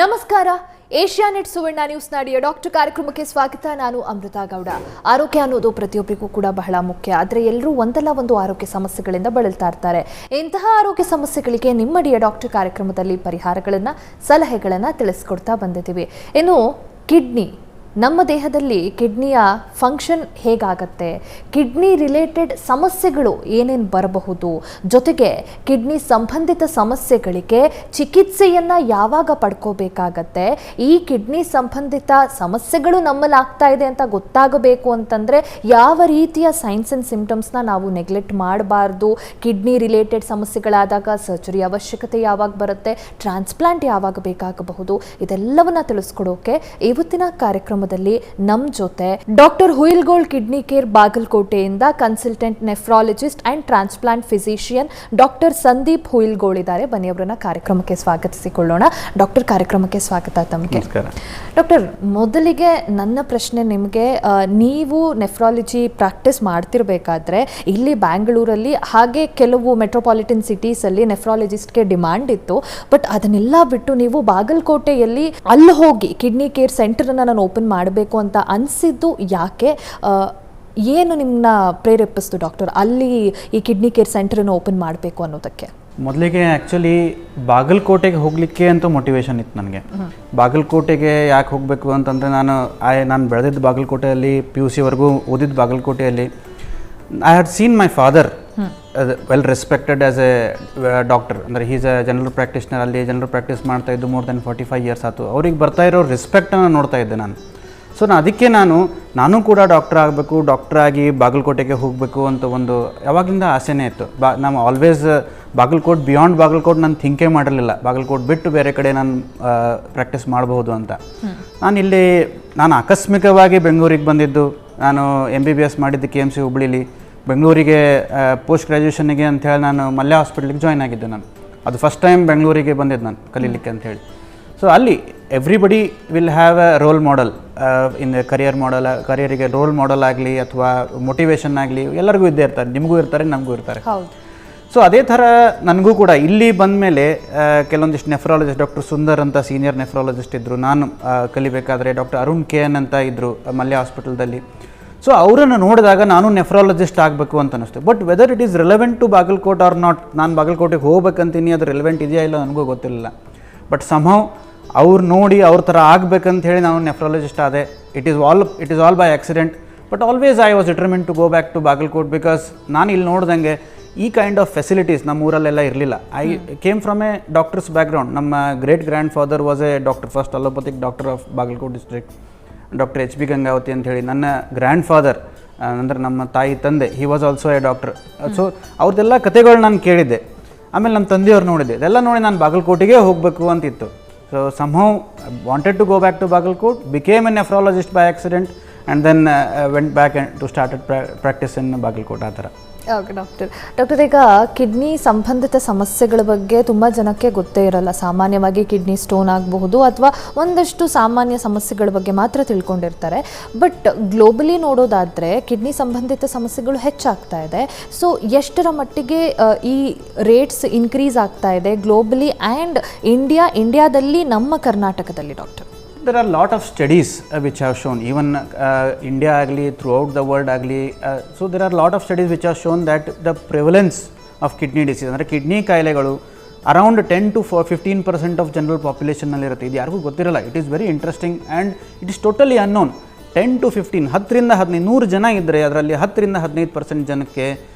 ನಮಸ್ಕಾರ. ಏಷ್ಯಾನೆಟ್ ಸುವರ್ಣ news ನಾಡಿಯ doctor ಕಾರ್ಯಕ್ರಮಕ್ಕೆ ಸ್ವಾಗತ. ನಾನು ಅಮೃತಾ ಗೌಡ. ಆರೋಗ್ಯ ಅನ್ನೋದು ಪ್ರತಿಯೊಬ್ಬರಿಗೂ ಕೂಡ ಬಹಳ ಮುಖ್ಯ. ಆದರೆ ಎಲ್ಲರೂ ಒಂದಲ್ಲ ಒಂದು ಆರೋಗ್ಯ ಸಮಸ್ಯೆಗಳಿಂದ ಬಳಲ್ತಾ ಇರ್ತಾರೆ. ಇಂತಹ ಆರೋಗ್ಯ ಸಮಸ್ಯೆಗಳಿಗೆ ನಿಮ್ಮಡಿಯ ಡಾಕ್ಟರ್ ಕಾರ್ಯಕ್ರಮದಲ್ಲಿ ಪರಿಹಾರಗಳನ್ನು, ಸಲಹೆಗಳನ್ನು ತಿಳಿಸ್ಕೊಡ್ತಾ ಬಂದಿದ್ದೀವಿ. ಇನ್ನು ಕಿಡ್ನಿ, ನಮ್ಮ ದೇಹದಲ್ಲಿ ಕಿಡ್ನಿಯ ಫಂಕ್ಷನ್ ಹೇಗಾಗತ್ತೆ, ಕಿಡ್ನಿ ರಿಲೇಟೆಡ್ ಸಮಸ್ಯೆಗಳು ಏನೇನು ಬರಬಹುದು, ಜೊತೆಗೆ ಕಿಡ್ನಿ ಸಂಬಂಧಿತ ಸಮಸ್ಯೆಗಳಿಗೆ ಚಿಕಿತ್ಸೆಯನ್ನು ಯಾವಾಗ ಪಡ್ಕೋಬೇಕಾಗತ್ತೆ, ಈ ಕಿಡ್ನಿ ಸಂಬಂಧಿತ ಸಮಸ್ಯೆಗಳು ನಮ್ಮಲ್ಲಿ ಆಗ್ತಾ ಇದೆ ಅಂತ ಗೊತ್ತಾಗಬೇಕು ಅಂತಂದರೆ ಯಾವ ರೀತಿಯ ಸೈನ್ಸ್ ಆ್ಯಂಡ್ ಸಿಂಪ್ಟಮ್ಸ್ನ ನಾವು ನೆಗ್ಲೆಕ್ಟ್ ಮಾಡಬಾರ್ದು, ಕಿಡ್ನಿ ರಿಲೇಟೆಡ್ ಸಮಸ್ಯೆಗಳಾದಾಗ ಸರ್ಜರಿ ಅವಶ್ಯಕತೆ ಯಾವಾಗ ಬರುತ್ತೆ, ಟ್ರಾನ್ಸ್ಪ್ಲಾಂಟ್ ಯಾವಾಗ ಬೇಕಾಗಬಹುದು, ಇದೆಲ್ಲವನ್ನ ತಿಳಿಸ್ಕೊಡೋಕೆ ಇವತ್ತಿನ ಕಾರ್ಯಕ್ರಮ ನಮ್ಮ ಜೊತೆ ಡಾಕ್ಟರ್ ಹುಯಿಲ್ಗೋಳ್ ಕಿಡ್ನಿ ಕೇರ್ ಬಾಗಲಕೋಟೆಯಿಂದ consultant nephrologist and transplant physician doctor Sandeep Huilgol ಇದ್ದಾರೆ. ಬನ್ನಿ ಅವರನ್ನ ಕಾರ್ಯಕ್ರಮಕ್ಕೆ ಸ್ವಾಗತಿಸಿಕೊಳ್ಳೋಣ. ಡಾಕ್ಟರ್, ಕಾರ್ಯಕ್ರಮಕ್ಕೆ ಸ್ವಾಗತ ತಮಗೆ. ಡಾಕ್ಟರ್, ಮೊದಲಿಗೆ ನನ್ನ ಪ್ರಶ್ನೆ ನಿಮಗೆ, ನೀವು ನೆಫ್ರಾಲಜಿ ಪ್ರಾಕ್ಟೀಸ್ ಮಾಡ್ತಿರ್ಬೇಕಾದ್ರೆ ಇಲ್ಲಿ ಬ್ಯಾಂಗ್ಳೂರಲ್ಲಿ ಹಾಗೆ ಕೆಲವು ಮೆಟ್ರೋಪಾಲಿಟನ್ ಸಿಟೀಸಲ್ಲಿ ನೆಫ್ರಾಲಜಿಸ್ಟ್ಗೆ ಡಿಮ್ಯಾಂಡ್ ಇತ್ತು. ಬಟ್ ಅದನ್ನೆಲ್ಲ ಬಿಟ್ಟು ನೀವು ಬಾಗಲಕೋಟೆಯಲ್ಲಿ ಅಲ್ಲಿ ಹೋಗಿ ಕಿಡ್ನಿ ಕೇರ್ ಸೆಂಟರನ್ನು ನಾನು ಓಪನ್ ಮಾಡಬೇಕು ಅಂತ ಅನಿಸಿದ್ದು ಯಾಕೆ? ಏನು ನಿಮ್ಮನ್ನ ಪ್ರೇರೇಪಿಸ್ತು ಡಾಕ್ಟರ್ ಅಲ್ಲಿ ಈ ಕಿಡ್ನಿ ಕೇರ್ ಸೆಂಟರನ್ನು ಓಪನ್ ಮಾಡಬೇಕು ಅನ್ನೋದಕ್ಕೆ? ಮೊದಲಿಗೆ ಆ್ಯಕ್ಚುಲಿ ಬಾಗಲಕೋಟೆಗೆ ಹೋಗಲಿಕ್ಕೆ ಅಂತೂ ಮೋಟಿವೇಶನ್ ಇತ್ತು ನನಗೆ. ಬಾಗಲಕೋಟೆಗೆ ಯಾಕೆ ಹೋಗಬೇಕು ಅಂತಂದರೆ ನಾನು ಬೆಳೆದಿದ್ದು ಬಾಗಲಕೋಟೆಯಲ್ಲಿ, PUC ಓದಿದ್ದು ಬಾಗಲಕೋಟೆಯಲ್ಲಿ. I had seen my father well respected as A doctor. ಅಂದರೆ ಈಸ್ ಎ ಜನರಲ್ ಪ್ರಾಕ್ಟೀಷ್ನರ್. ಅಲ್ಲಿ ಜನರಲ್ ಪ್ರಾಕ್ಟೀಸ್ ಮಾಡ್ತಾ ಇದ್ದು ಮೋರ್ ದೆನ್ 45 ಇಯರ್ಸ್ ಆಯಿತು. ಅವ್ರಿಗೆ ಬರ್ತಾ ಇರೋ ರೆಸ್ಪೆಕ್ಟನ್ನು ನೋಡ್ತಾ ಇದ್ದೆ ನಾನು. ಸೊ ಅದಕ್ಕೆ ನಾನು ಕೂಡ ಡಾಕ್ಟರ್ ಆಗಬೇಕು, ಡಾಕ್ಟ್ರಾಗಿ ಬಾಗಲಕೋಟೆಗೆ ಹೋಗಬೇಕು ಅಂತ ಒಂದು ಯಾವಾಗಲಿಂದ ಆಸೆನೇ ಇತ್ತು. ನಾವು ಆಲ್ವೇಸ್ ಬಿಯಾಂಡ್ ಬಾಗಲಕೋಟ್ ನಾನು ಥಿಂಕೇ ಮಾಡಿರಲಿಲ್ಲ. ಬಾಗಲಕೋಟ್ ಬಿಟ್ಟು ಬೇರೆ ಕಡೆ ನಾನು ಪ್ರಾಕ್ಟೀಸ್ ಮಾಡಬಹುದು ಅಂತ. ನಾನು ಆಕಸ್ಮಿಕವಾಗಿ ಬೆಂಗಳೂರಿಗೆ ಬಂದಿದ್ದು. ನಾನು MBBS ಮಾಡಿದ್ದು KMC ಹುಬ್ಳಿಲಿ. ಬೆಂಗಳೂರಿಗೆ ಪೋಸ್ಟ್ ಗ್ರ್ಯಾಜುಯೇಷನ್ನಿಗೆ ಅಂಥೇಳಿ ನಾನು ಮಲ್ಯ ಹಾಸ್ಪಿಟ್ಲಿಗೆ ಜಾಯ್ನ್ ಆಗಿದ್ದೆ. ನಾನು ಅದು ಫಸ್ಟ್ ಟೈಮ್ ಬೆಂಗಳೂರಿಗೆ ಬಂದಿದ್ದು ನಾನು ಕಲೀಲಿಕ್ಕೆ ಅಂಥೇಳಿ. ಸೊ ಅಲ್ಲಿ everybody will have a role model in ಕರಿಯರಿಗೆ ರೋಲ್ ಮಾಡೆಲ್ ಆಗಲಿ ಅಥವಾ ಮೋಟಿವೇಶನ್ ಆಗಲಿ ಎಲ್ಲರಿಗೂ ಇದ್ದೇ ಇರ್ತಾರೆ. ನಿಮಗೂ ಇರ್ತಾರೆ, ನಮಗೂ ಇರ್ತಾರೆ. ಸೊ ಅದೇ ಥರ ನನಗೂ ಕೂಡ ಇಲ್ಲಿ ಬಂದ ಮೇಲೆ ಕೆಲವೊಂದಿಷ್ಟು ನೆಫ್ರಾಲಜಿಸ್ಟ್, ಡಾಕ್ಟರ್ ಸುಂದರ್ ಅಂತ ಸೀನಿಯರ್ ನೆಫ್ರಾಲಜಿಸ್ಟ್ ಇದ್ದರು. ನಾನು ಕಲಿಬೇಕಾದ್ರೆ ಡಾಕ್ಟರ್ ಅರುಣ್ KN ಅಂತ ಇದ್ದರು ಮಲ್ಯ ಹಾಸ್ಪಿಟಲ್ದಲ್ಲಿ. ಸೊ ಅವರನ್ನು ನೋಡಿದಾಗ ನಾನು ನೆಫ್ರಾಲಜಿಸ್ಟ್ ಆಗಬೇಕು ಅಂತ ಅನ್ನಿಸ್ತು. But whether it is relevant to Bagalkot or not, ನಾನು ಬಾಗಲಕೋಟೆಗೆ ಹೋಗ್ಬೇಕಂತೀನಿ, ಅದು ರಿಲೆವೆಂಟ್ ಇದೆಯಾ ಇಲ್ಲ ನನಗೂ ಗೊತ್ತಿರಲಿಲ್ಲ. ಬಟ್ ಸಮ್ಹೌ ಅವ್ರು ನೋಡಿ ಅವ್ರ ಥರ ಆಗಬೇಕಂತ ಹೇಳಿ ನಾನು ನೆಫ್ರಾಲಜಿಸ್ಟ್ ಆದೆ. It is all by accident. But always I was determined to go back to Bagalkot because ನಾನು ಇಲ್ಲಿ ನೋಡ್ದಂಗೆ ಈ ಕೈಂಡ್ ಆಫ್ ಫೆಸಿಲಿಟೀಸ್ ನಮ್ಮ ಊರಲ್ಲೆಲ್ಲ ಇರಲಿಲ್ಲ. I came from a doctor's background. ನಮ್ಮ great grand father was a doctor, first allopathic doctor of Bagalkot district, doctor HB Gangavati ಅಂತ ಹೇಳಿ. ನನ್ನ ಗ್ರ್ಯಾಂಡ್ ಫಾದರ್ ಅಂದರೆ ನಮ್ಮ ತಾಯಿ ತಂದೆ, he was also a doctor. So ಅವ್ರದ್ದೆಲ್ಲ ಕತೆಗಳು ನಾನು ಕೇಳಿದ್ದೆ. ಆಮೇಲೆ ನಮ್ಮ ತಂದೆಯವ್ರು ನೋಡಿದ್ದೆ. ಇದೆಲ್ಲ ನೋಡಿ ನಾನು ಬಾಗಲಕೋಟೆಗೆ ಹೋಗಬೇಕು ಅಂತಿತ್ತು. So somehow wanted to go back to Bagalkot, became a nephrologist by accident and then went back to started practice in Bagalkot. ಆ ಥರ. ಓಕೆ ಡಾಕ್ಟರ್, ಈಗ ಕಿಡ್ನಿ ಸಂಬಂಧಿತ ಸಮಸ್ಯೆಗಳ ಬಗ್ಗೆ ತುಂಬ ಜನಕ್ಕೆ ಗೊತ್ತೇ ಇರಲ್ಲ. ಸಾಮಾನ್ಯವಾಗಿ ಕಿಡ್ನಿ ಸ್ಟೋನ್ ಆಗಬಹುದು ಅಥವಾ ಒಂದಷ್ಟು ಸಾಮಾನ್ಯ ಸಮಸ್ಯೆಗಳ ಬಗ್ಗೆ ಮಾತ್ರ ತಿಳ್ಕೊಂಡಿರ್ತಾರೆ. ಬಟ್ ಗ್ಲೋಬಲಿ ನೋಡೋದಾದರೆ ಕಿಡ್ನಿ ಸಂಬಂಧಿತ ಸಮಸ್ಯೆಗಳು ಹೆಚ್ಚಾಗ್ತಾ ಇದೆ. ಸೊ ಎಷ್ಟರ ಮಟ್ಟಿಗೆ ಈ ರೇಟ್ಸ್ ಇನ್ಕ್ರೀಸ್ ಆಗ್ತಾ ಇದೆ ಗ್ಲೋಬಲಿ ಆ್ಯಂಡ್ ಇಂಡಿಯಾದಲ್ಲಿ, ನಮ್ಮ ಕರ್ನಾಟಕದಲ್ಲಿ doctor? There are a lot of studies which have shown, even India agli, throughout the world agli, so there are a lot of studies which have shown that the prevalence of kidney disease, ಅಂದರೆ kidney ಕಾಯಿಲೆಗಳು around 10 to 15% of general ಪಾಪ್ಯುಲೇಷನ್ನಲ್ಲಿ ಇರುತ್ತೆ. ಇದು ಯಾರಿಗೂ ಗೊತ್ತಿರಲ್ಲ. It is very interesting and it is totally unknown. 10 to 15, 10ರಿಂದ 15, 100 ಜನ ಇದ್ದರೆ ಅದರಲ್ಲಿ 10ರಿಂದ 15% ಜನಕ್ಕೆ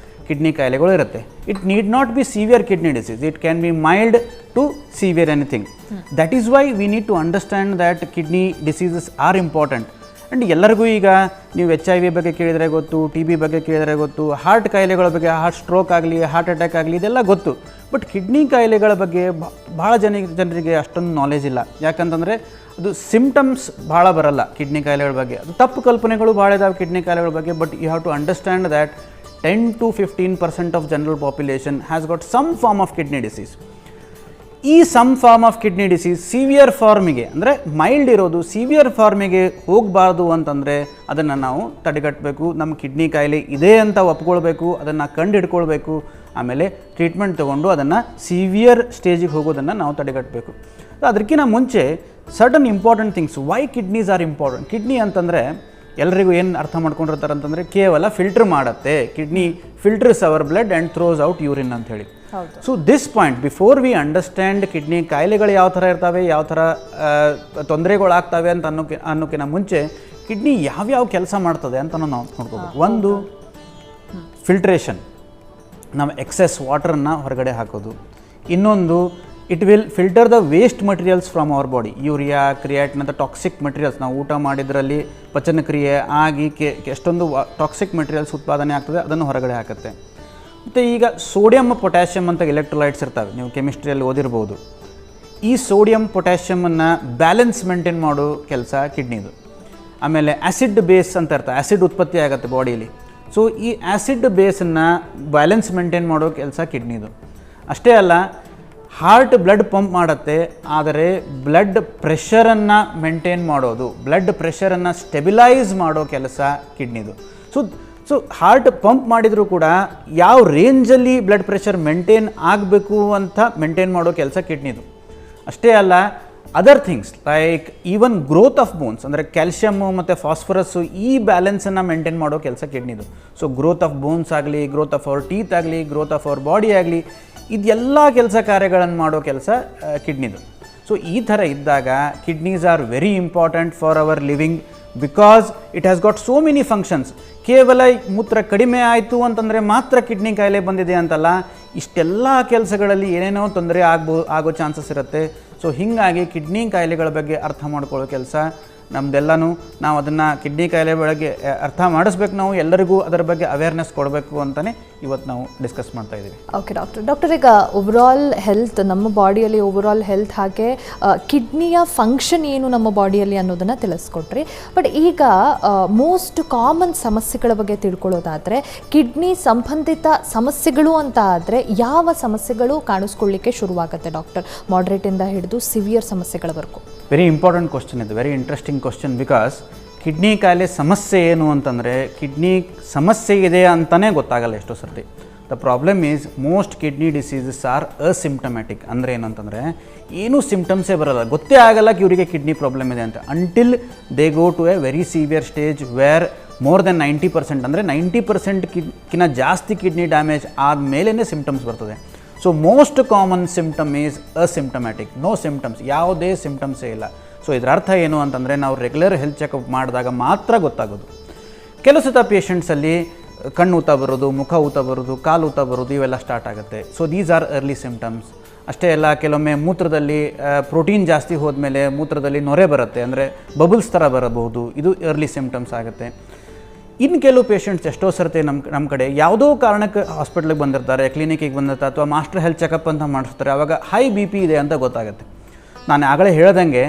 ಕಿಡ್ನಿ ಕಾಯಿಲೆಗಳು ಇರುತ್ತೆ. It need not be severe kidney disease, it can be mild to severe anything. That is why we need to understand that kidney diseases are important. And ಎಲ್ಲರಿಗೂ ಈಗ ನೀವು HIV ಬಗ್ಗೆ ಕೇಳಿದರೆ ಗೊತ್ತು, TB ಬಗ್ಗೆ ಕೇಳಿದರೆ ಗೊತ್ತು, ಹಾರ್ಟ್ ಕಾಯಿಲೆಗಳ ಬಗ್ಗೆ, ಹಾರ್ಟ್ ಸ್ಟ್ರೋಕ್ ಆಗಲಿ, ಹಾರ್ಟ್ ಅಟ್ಯಾಕ್ ಆಗಲಿ, ಇದೆಲ್ಲ ಗೊತ್ತು. ಬಟ್ ಕಿಡ್ನಿ ಕಾಯಿಲೆಗಳ ಬಗ್ಗೆ ಭಾಳ ಜನರಿಗೆ ಅಷ್ಟೊಂದು ನಾಲೆಜ್ ಇಲ್ಲ. ಯಾಕಂತಂದರೆ ಅದು ಸಿಂಪ್ಟಮ್ಸ್ ಭಾಳ ಬರಲ್ಲ ಕಿಡ್ನಿ ಕಾಯಿಲೆಗಳ ಬಗ್ಗೆ. ಅದು ತಪ್ಪು ಕಲ್ಪನೆಗಳು ಭಾಳ ಇದಾವೆ ಕಿಡ್ನಿ ಕಾಯಿಲೆಗಳ ಬಗ್ಗೆ. But you have to understand that 10 to 15% of general population has got some form of kidney disease. ಈ some form of kidney disease severe ಫಾರ್ಮಿಗೆ, ಅಂದರೆ ಮೈಲ್ಡ್ ಇರೋದು ಸಿವಿಯರ್ ಫಾರ್ಮಿಗೆ ಹೋಗಬಾರ್ದು ಅಂತಂದರೆ ಅದನ್ನು ನಾವು ತಡೆಗಟ್ಟಬೇಕು. ನಮ್ಮ ಕಿಡ್ನಿ ಕಾಯಿಲೆ ಇದೆ ಅಂತ ಒಪ್ಕೊಳ್ಬೇಕು, ಅದನ್ನು ಕಂಡು ಹಿಡ್ಕೊಳ್ಬೇಕು. ಆಮೇಲೆ ಟ್ರೀಟ್ಮೆಂಟ್ ತೊಗೊಂಡು ಅದನ್ನು ಸಿವಿಯರ್ ಸ್ಟೇಜಿಗೆ ಹೋಗೋದನ್ನು ನಾವು ತಡೆಗಟ್ಟಬೇಕು. ಅದಕ್ಕಿಂತ ಮುಂಚೆ certain important things. Why kidneys are important? Kidney ಅಂತಂದರೆ ಎಲ್ಲರಿಗೂ ಏನು ಅರ್ಥ ಮಾಡ್ಕೊಂಡಿರ್ತಾರೆ ಅಂತಂದರೆ ಕೇವಲ ಫಿಲ್ಟರ್ ಮಾಡುತ್ತೆ, kidney filters our blood and throws out urine ಅಂತ ಹೇಳಿ. So this point before we understand kidney ಕಾಯಿಲೆಗಳು ಯಾವ ಥರ ಇರ್ತವೆ, ಯಾವ ಥರ ತೊಂದರೆಗಳಾಗ್ತವೆ ಅಂತ ಅನ್ನೋಕ್ಕಿಂತ ಮುಂಚೆ ಕಿಡ್ನಿ ಯಾವ್ಯಾವ ಕೆಲಸ ಮಾಡ್ತದೆ ಅಂತ ನಾವು ನೋಡ್ಕೋಬೇಕು. ಒಂದು ಫಿಲ್ಟ್ರೇಷನ್, ನಾವು ಎಕ್ಸೆಸ್ ವಾಟರನ್ನು ಹೊರಗಡೆ ಹಾಕೋದು. ಇನ್ನೊಂದು it will filter the waste materials from our body, urea, creatine ಅಂತ ಟಾಕ್ಸಿಕ್ ಮಟೀರಿಯಲ್ಸ್ ನಾವು ಊಟ ಮಾಡಿದ್ರಲ್ಲಿ ಪಚನಕ್ರಿಯೆ ಆಗಿ ಎಷ್ಟೊಂದು ಟಾಕ್ಸಿಕ್ ಮಟೀರಿಯಲ್ಸ್ ಉತ್ಪಾದನೆ ಆಗ್ತದೆ ಅದನ್ನು ಹೊರಗಡೆ ಹಾಕುತ್ತೆ. ಮತ್ತು ಈಗ ಸೋಡಿಯಮ್ ಪೊಟ್ಯಾಷಿಯಮ್ ಅಂತ ಎಲೆಕ್ಟ್ರೋಲೈಟ್ಸ್ ಇರ್ತವೆ, ನೀವು ಕೆಮಿಸ್ಟ್ರಿಯಲ್ಲಿ ಓದಿರ್ಬೋದು. ಈ ಸೋಡಿಯಂ ಪೊಟ್ಯಾಷಿಯಮನ್ನು ಬ್ಯಾಲೆನ್ಸ್ ಮೇಂಟೈನ್ ಮಾಡೋ ಕೆಲಸ ಕಿಡ್ನಿದು. ಆಮೇಲೆ ಆ್ಯಸಿಡ್ ಬೇಸ್ ಅಂತ ಇರ್ತದೆ, ಆ್ಯಸಿಡ್ ಉತ್ಪತ್ತಿ ಆಗುತ್ತೆ ಬಾಡಿಯಲ್ಲಿ. ಸೊ ಈ ಆ್ಯಸಿಡ್ ಬೇಸನ್ನು ಬ್ಯಾಲೆನ್ಸ್ ಮೇಂಟೈನ್ ಮಾಡೋ ಕೆಲಸ ಕಿಡ್ನಿದು. ಅಷ್ಟೇ ಅಲ್ಲ, ಹಾರ್ಟ್ ಬ್ಲಡ್ ಪಂಪ್ ಮಾಡುತ್ತೆ, ಆದರೆ ಬ್ಲಡ್ ಪ್ರೆಷರನ್ನು ಮೇಂಟೈನ್ ಮಾಡೋದು, ಬ್ಲಡ್ ಪ್ರೆಷರನ್ನು ಸ್ಟೆಬಿಲೈಸ್ ಮಾಡೋ ಕೆಲಸ ಕಿಡ್ನಿದು. ಸೊ ಹಾರ್ಟ್ ಪಂಪ್ ಮಾಡಿದರೂ ಕೂಡ ಯಾವ ರೇಂಜಲ್ಲಿ ಬ್ಲಡ್ ಪ್ರೆಷರ್ ಮೇಂಟೈನ್ ಆಗಬೇಕು ಅಂತ ಮೇಂಟೈನ್ ಮಾಡೋ ಕೆಲಸ ಕಿಡ್ನಿದು. ಅಷ್ಟೇ ಅಲ್ಲ, other things like even growth of bones ಅಂದರೆ ಕ್ಯಾಲ್ಶಿಯಮ್ಮು ಮತ್ತು ಫಾಸ್ಫರಸ್ಸು ಈ ಬ್ಯಾಲೆನ್ಸನ್ನು ಮೇಂಟೈನ್ ಮಾಡೋ ಕೆಲಸ ಕಿಡ್ನಿದು. ಸೊ ಗ್ರೋತ್ ಆಫ್ ಬೋನ್ಸ್ ಆಗಲಿ, ಗ್ರೋತ್ ಆಫ್ ಅವರ್ ಟೀತ್ ಆಗಲಿ, ಗ್ರೋತ್ ಆಫ್ ಅವರ್ ಬಾಡಿ ಆಗಲಿ, ಇದೆಲ್ಲ ಕೆಲಸ ಕಾರ್ಯಗಳನ್ನು ಮಾಡೋ ಕೆಲಸ ಕಿಡ್ನಿದು. ಸೊ ಈ ಥರ ಇದ್ದಾಗ kidneys are very important for our living because it has got so many functions. ಕೇವಲ ಮೂತ್ರ ಕಡಿಮೆ ಆಯಿತು ಅಂತಂದರೆ ಮಾತ್ರ ಕಿಡ್ನಿ ಕಾಯಿಲೆ ಬಂದಿದೆ ಅಂತಲ್ಲ, ಇಷ್ಟೆಲ್ಲ ಕೆಲಸಗಳಲ್ಲಿ ಏನೇನೋ ತೊಂದರೆ ಆಗೋ ಚಾನ್ಸಸ್ ಇರುತ್ತೆ. ಸೊ ಹೀಗಾಗಿ ಕಿಡ್ನಿ ಕಾಯಿಲೆಗಳ ಬಗ್ಗೆ ಅರ್ಥ ಮಾಡ್ಕೊಳ್ಳೋ ಕೆಲಸ ನಮ್ಮದೆಲ್ಲನೂ. ನಾವು ಅದನ್ನು ಕಿಡ್ನಿ ಕಾಯಿಲೆ ಬಗ್ಗೆ ಅರ್ಥ ಮಾಡಿಸ್ಬೇಕು, ನಾವು ಎಲ್ಲರಿಗೂ ಅದರ ಬಗ್ಗೆ ಅವೇರ್ನೆಸ್ ಕೊಡಬೇಕು ಅಂತಲೇ ಇವತ್ತು ನಾವು ಡಿಸ್ಕಸ್ ಮಾಡ್ತಾ ಇದ್ದೀವಿ. ಓಕೆ ಡಾಕ್ಟರ್, ಈಗ ಓವರಾಲ್ ಹೆಲ್ತ್, ನಮ್ಮ ಬಾಡಿಯಲ್ಲಿ ಓವರಾಲ್ ಹೆಲ್ತ್ ಹಾಗೆ ಕಿಡ್ನಿಯ ಫಂಕ್ಷನ್ ಏನು ನಮ್ಮ ಬಾಡಿಯಲ್ಲಿ ಅನ್ನೋದನ್ನು ತಿಳಿಸ್ಕೊಟ್ರಿ. ಬಟ್ ಈಗ ಮೋಸ್ಟ್ ಕಾಮನ್ ಸಮಸ್ಯೆಗಳ ಬಗ್ಗೆ ತಿಳ್ಕೊಳ್ಳೋದಾದರೆ, ಕಿಡ್ನಿ ಸಂಬಂಧಿತ ಸಮಸ್ಯೆಗಳು ಅಂತ ಆದರೆ ಯಾವ ಸಮಸ್ಯೆಗಳು ಕಾಣಿಸ್ಕೊಳ್ಳಿಕ್ಕೆ ಶುರುವಾಗುತ್ತೆ ಡಾಕ್ಟರ್? ಮಾಡ್ರೇಟಿಂದ ಹಿಡಿದು ಸಿವಿಯರ್ ಸಮಸ್ಯೆಗಳವರೆಗೂ. ವೆರಿ ಇಂಪಾರ್ಟೆಂಟ್ ಕ್ವಶನ್ ಇದು, very interesting question. Because kidney ಕಾಯಿಲೆ ಸಮಸ್ಯೆ ಏನು ಅಂತಂದರೆ, ಕಿಡ್ನಿ ಸಮಸ್ಯೆ ಇದೆ ಅಂತಲೇ ಗೊತ್ತಾಗಲ್ಲ ಎಷ್ಟೋ ಸರ್ತಿ. The problem is most kidney diseases are asymptomatic. ಅಂದರೆ ಏನಂತಂದರೆ ಏನೂ ಸಿಂಪ್ಟಮ್ಸೇ ಬರೋಲ್ಲ, ಗೊತ್ತೇ ಆಗಲ್ಲ ಇವರಿಗೆ ಕಿಡ್ನಿ ಪ್ರಾಬ್ಲಮ್ ಇದೆ ಅಂತ, until they go to a very severe stage where more than 90% ಅಂದರೆ 90%ಕಿಂತ ಜಾಸ್ತಿ ಕಿಡ್ನಿ ಡ್ಯಾಮೇಜ್ ಆದಮೇಲೇ ಸಿಂಪ್ಟಮ್ಸ್ ಬರ್ತದೆ. So most common symptom is asymptomatic, no symptoms, ಯಾವುದೇ ಸಿಂಪ್ಟಮ್ಸೇ ಇಲ್ಲ. ಸೊ ಇದರ ಅರ್ಥ ಏನು ಅಂತಂದರೆ ನಾವು ರೆಗ್ಯುಲರ್ ಹೆಲ್ತ್ ಚೆಕಪ್ ಮಾಡಿದಾಗ ಮಾತ್ರ ಗೊತ್ತಾಗೋದು. ಕೆಲವು ಸತ ಪೇಷಂಟ್ಸಲ್ಲಿ ಕಣ್ಣು ಊತ ಬರೋದು, ಮುಖ ಊತ ಬರೋದು, ಕಾಲು ಊತ ಬರೋದು, ಇವೆಲ್ಲ ಸ್ಟಾರ್ಟ್ ಆಗುತ್ತೆ. So these are early symptoms. ಅಷ್ಟೇ ಅಲ್ಲ, ಕೆಲವೊಮ್ಮೆ ಮೂತ್ರದಲ್ಲಿ ಪ್ರೋಟೀನ್ ಜಾಸ್ತಿ ಹೋದ್ಮೇಲೆ ಮೂತ್ರದಲ್ಲಿ ನೊರೆ ಬರುತ್ತೆ, ಅಂದರೆ ಬಬಲ್ಸ್ ಥರ ಬರಬಹುದು, ಇದು ಅರ್ಲಿ ಸಿಂಪ್ಟಮ್ಸ್ ಆಗುತ್ತೆ. ಇನ್ನು ಕೆಲವು ಪೇಷಂಟ್ಸ್ ಎಷ್ಟೋ ಸರ್ತಿ ನಮ್ಮ ಕಡೆ ಯಾವುದೋ ಕಾರಣಕ್ಕೆ ಹಾಸ್ಪಿಟ್ಲಿಗೆ ಬಂದಿರ್ತಾರೆ, ಕ್ಲಿನಿಕ್ಕಿಗೆ ಬಂದಿರ್ತಾರೆ, ಅಥವಾ ಮಾಸ್ಟರ್ ಹೆಲ್ತ್ ಚೆಕಪ್ ಅಂತ ಮಾಡಿಸ್ತಾರೆ. ಆವಾಗ ಹೈ BP ಇದೆ ಅಂತ ಗೊತ್ತಾಗುತ್ತೆ. ನಾನು ಆಗಲೇ ಹೇಳ್ದಂಗೆ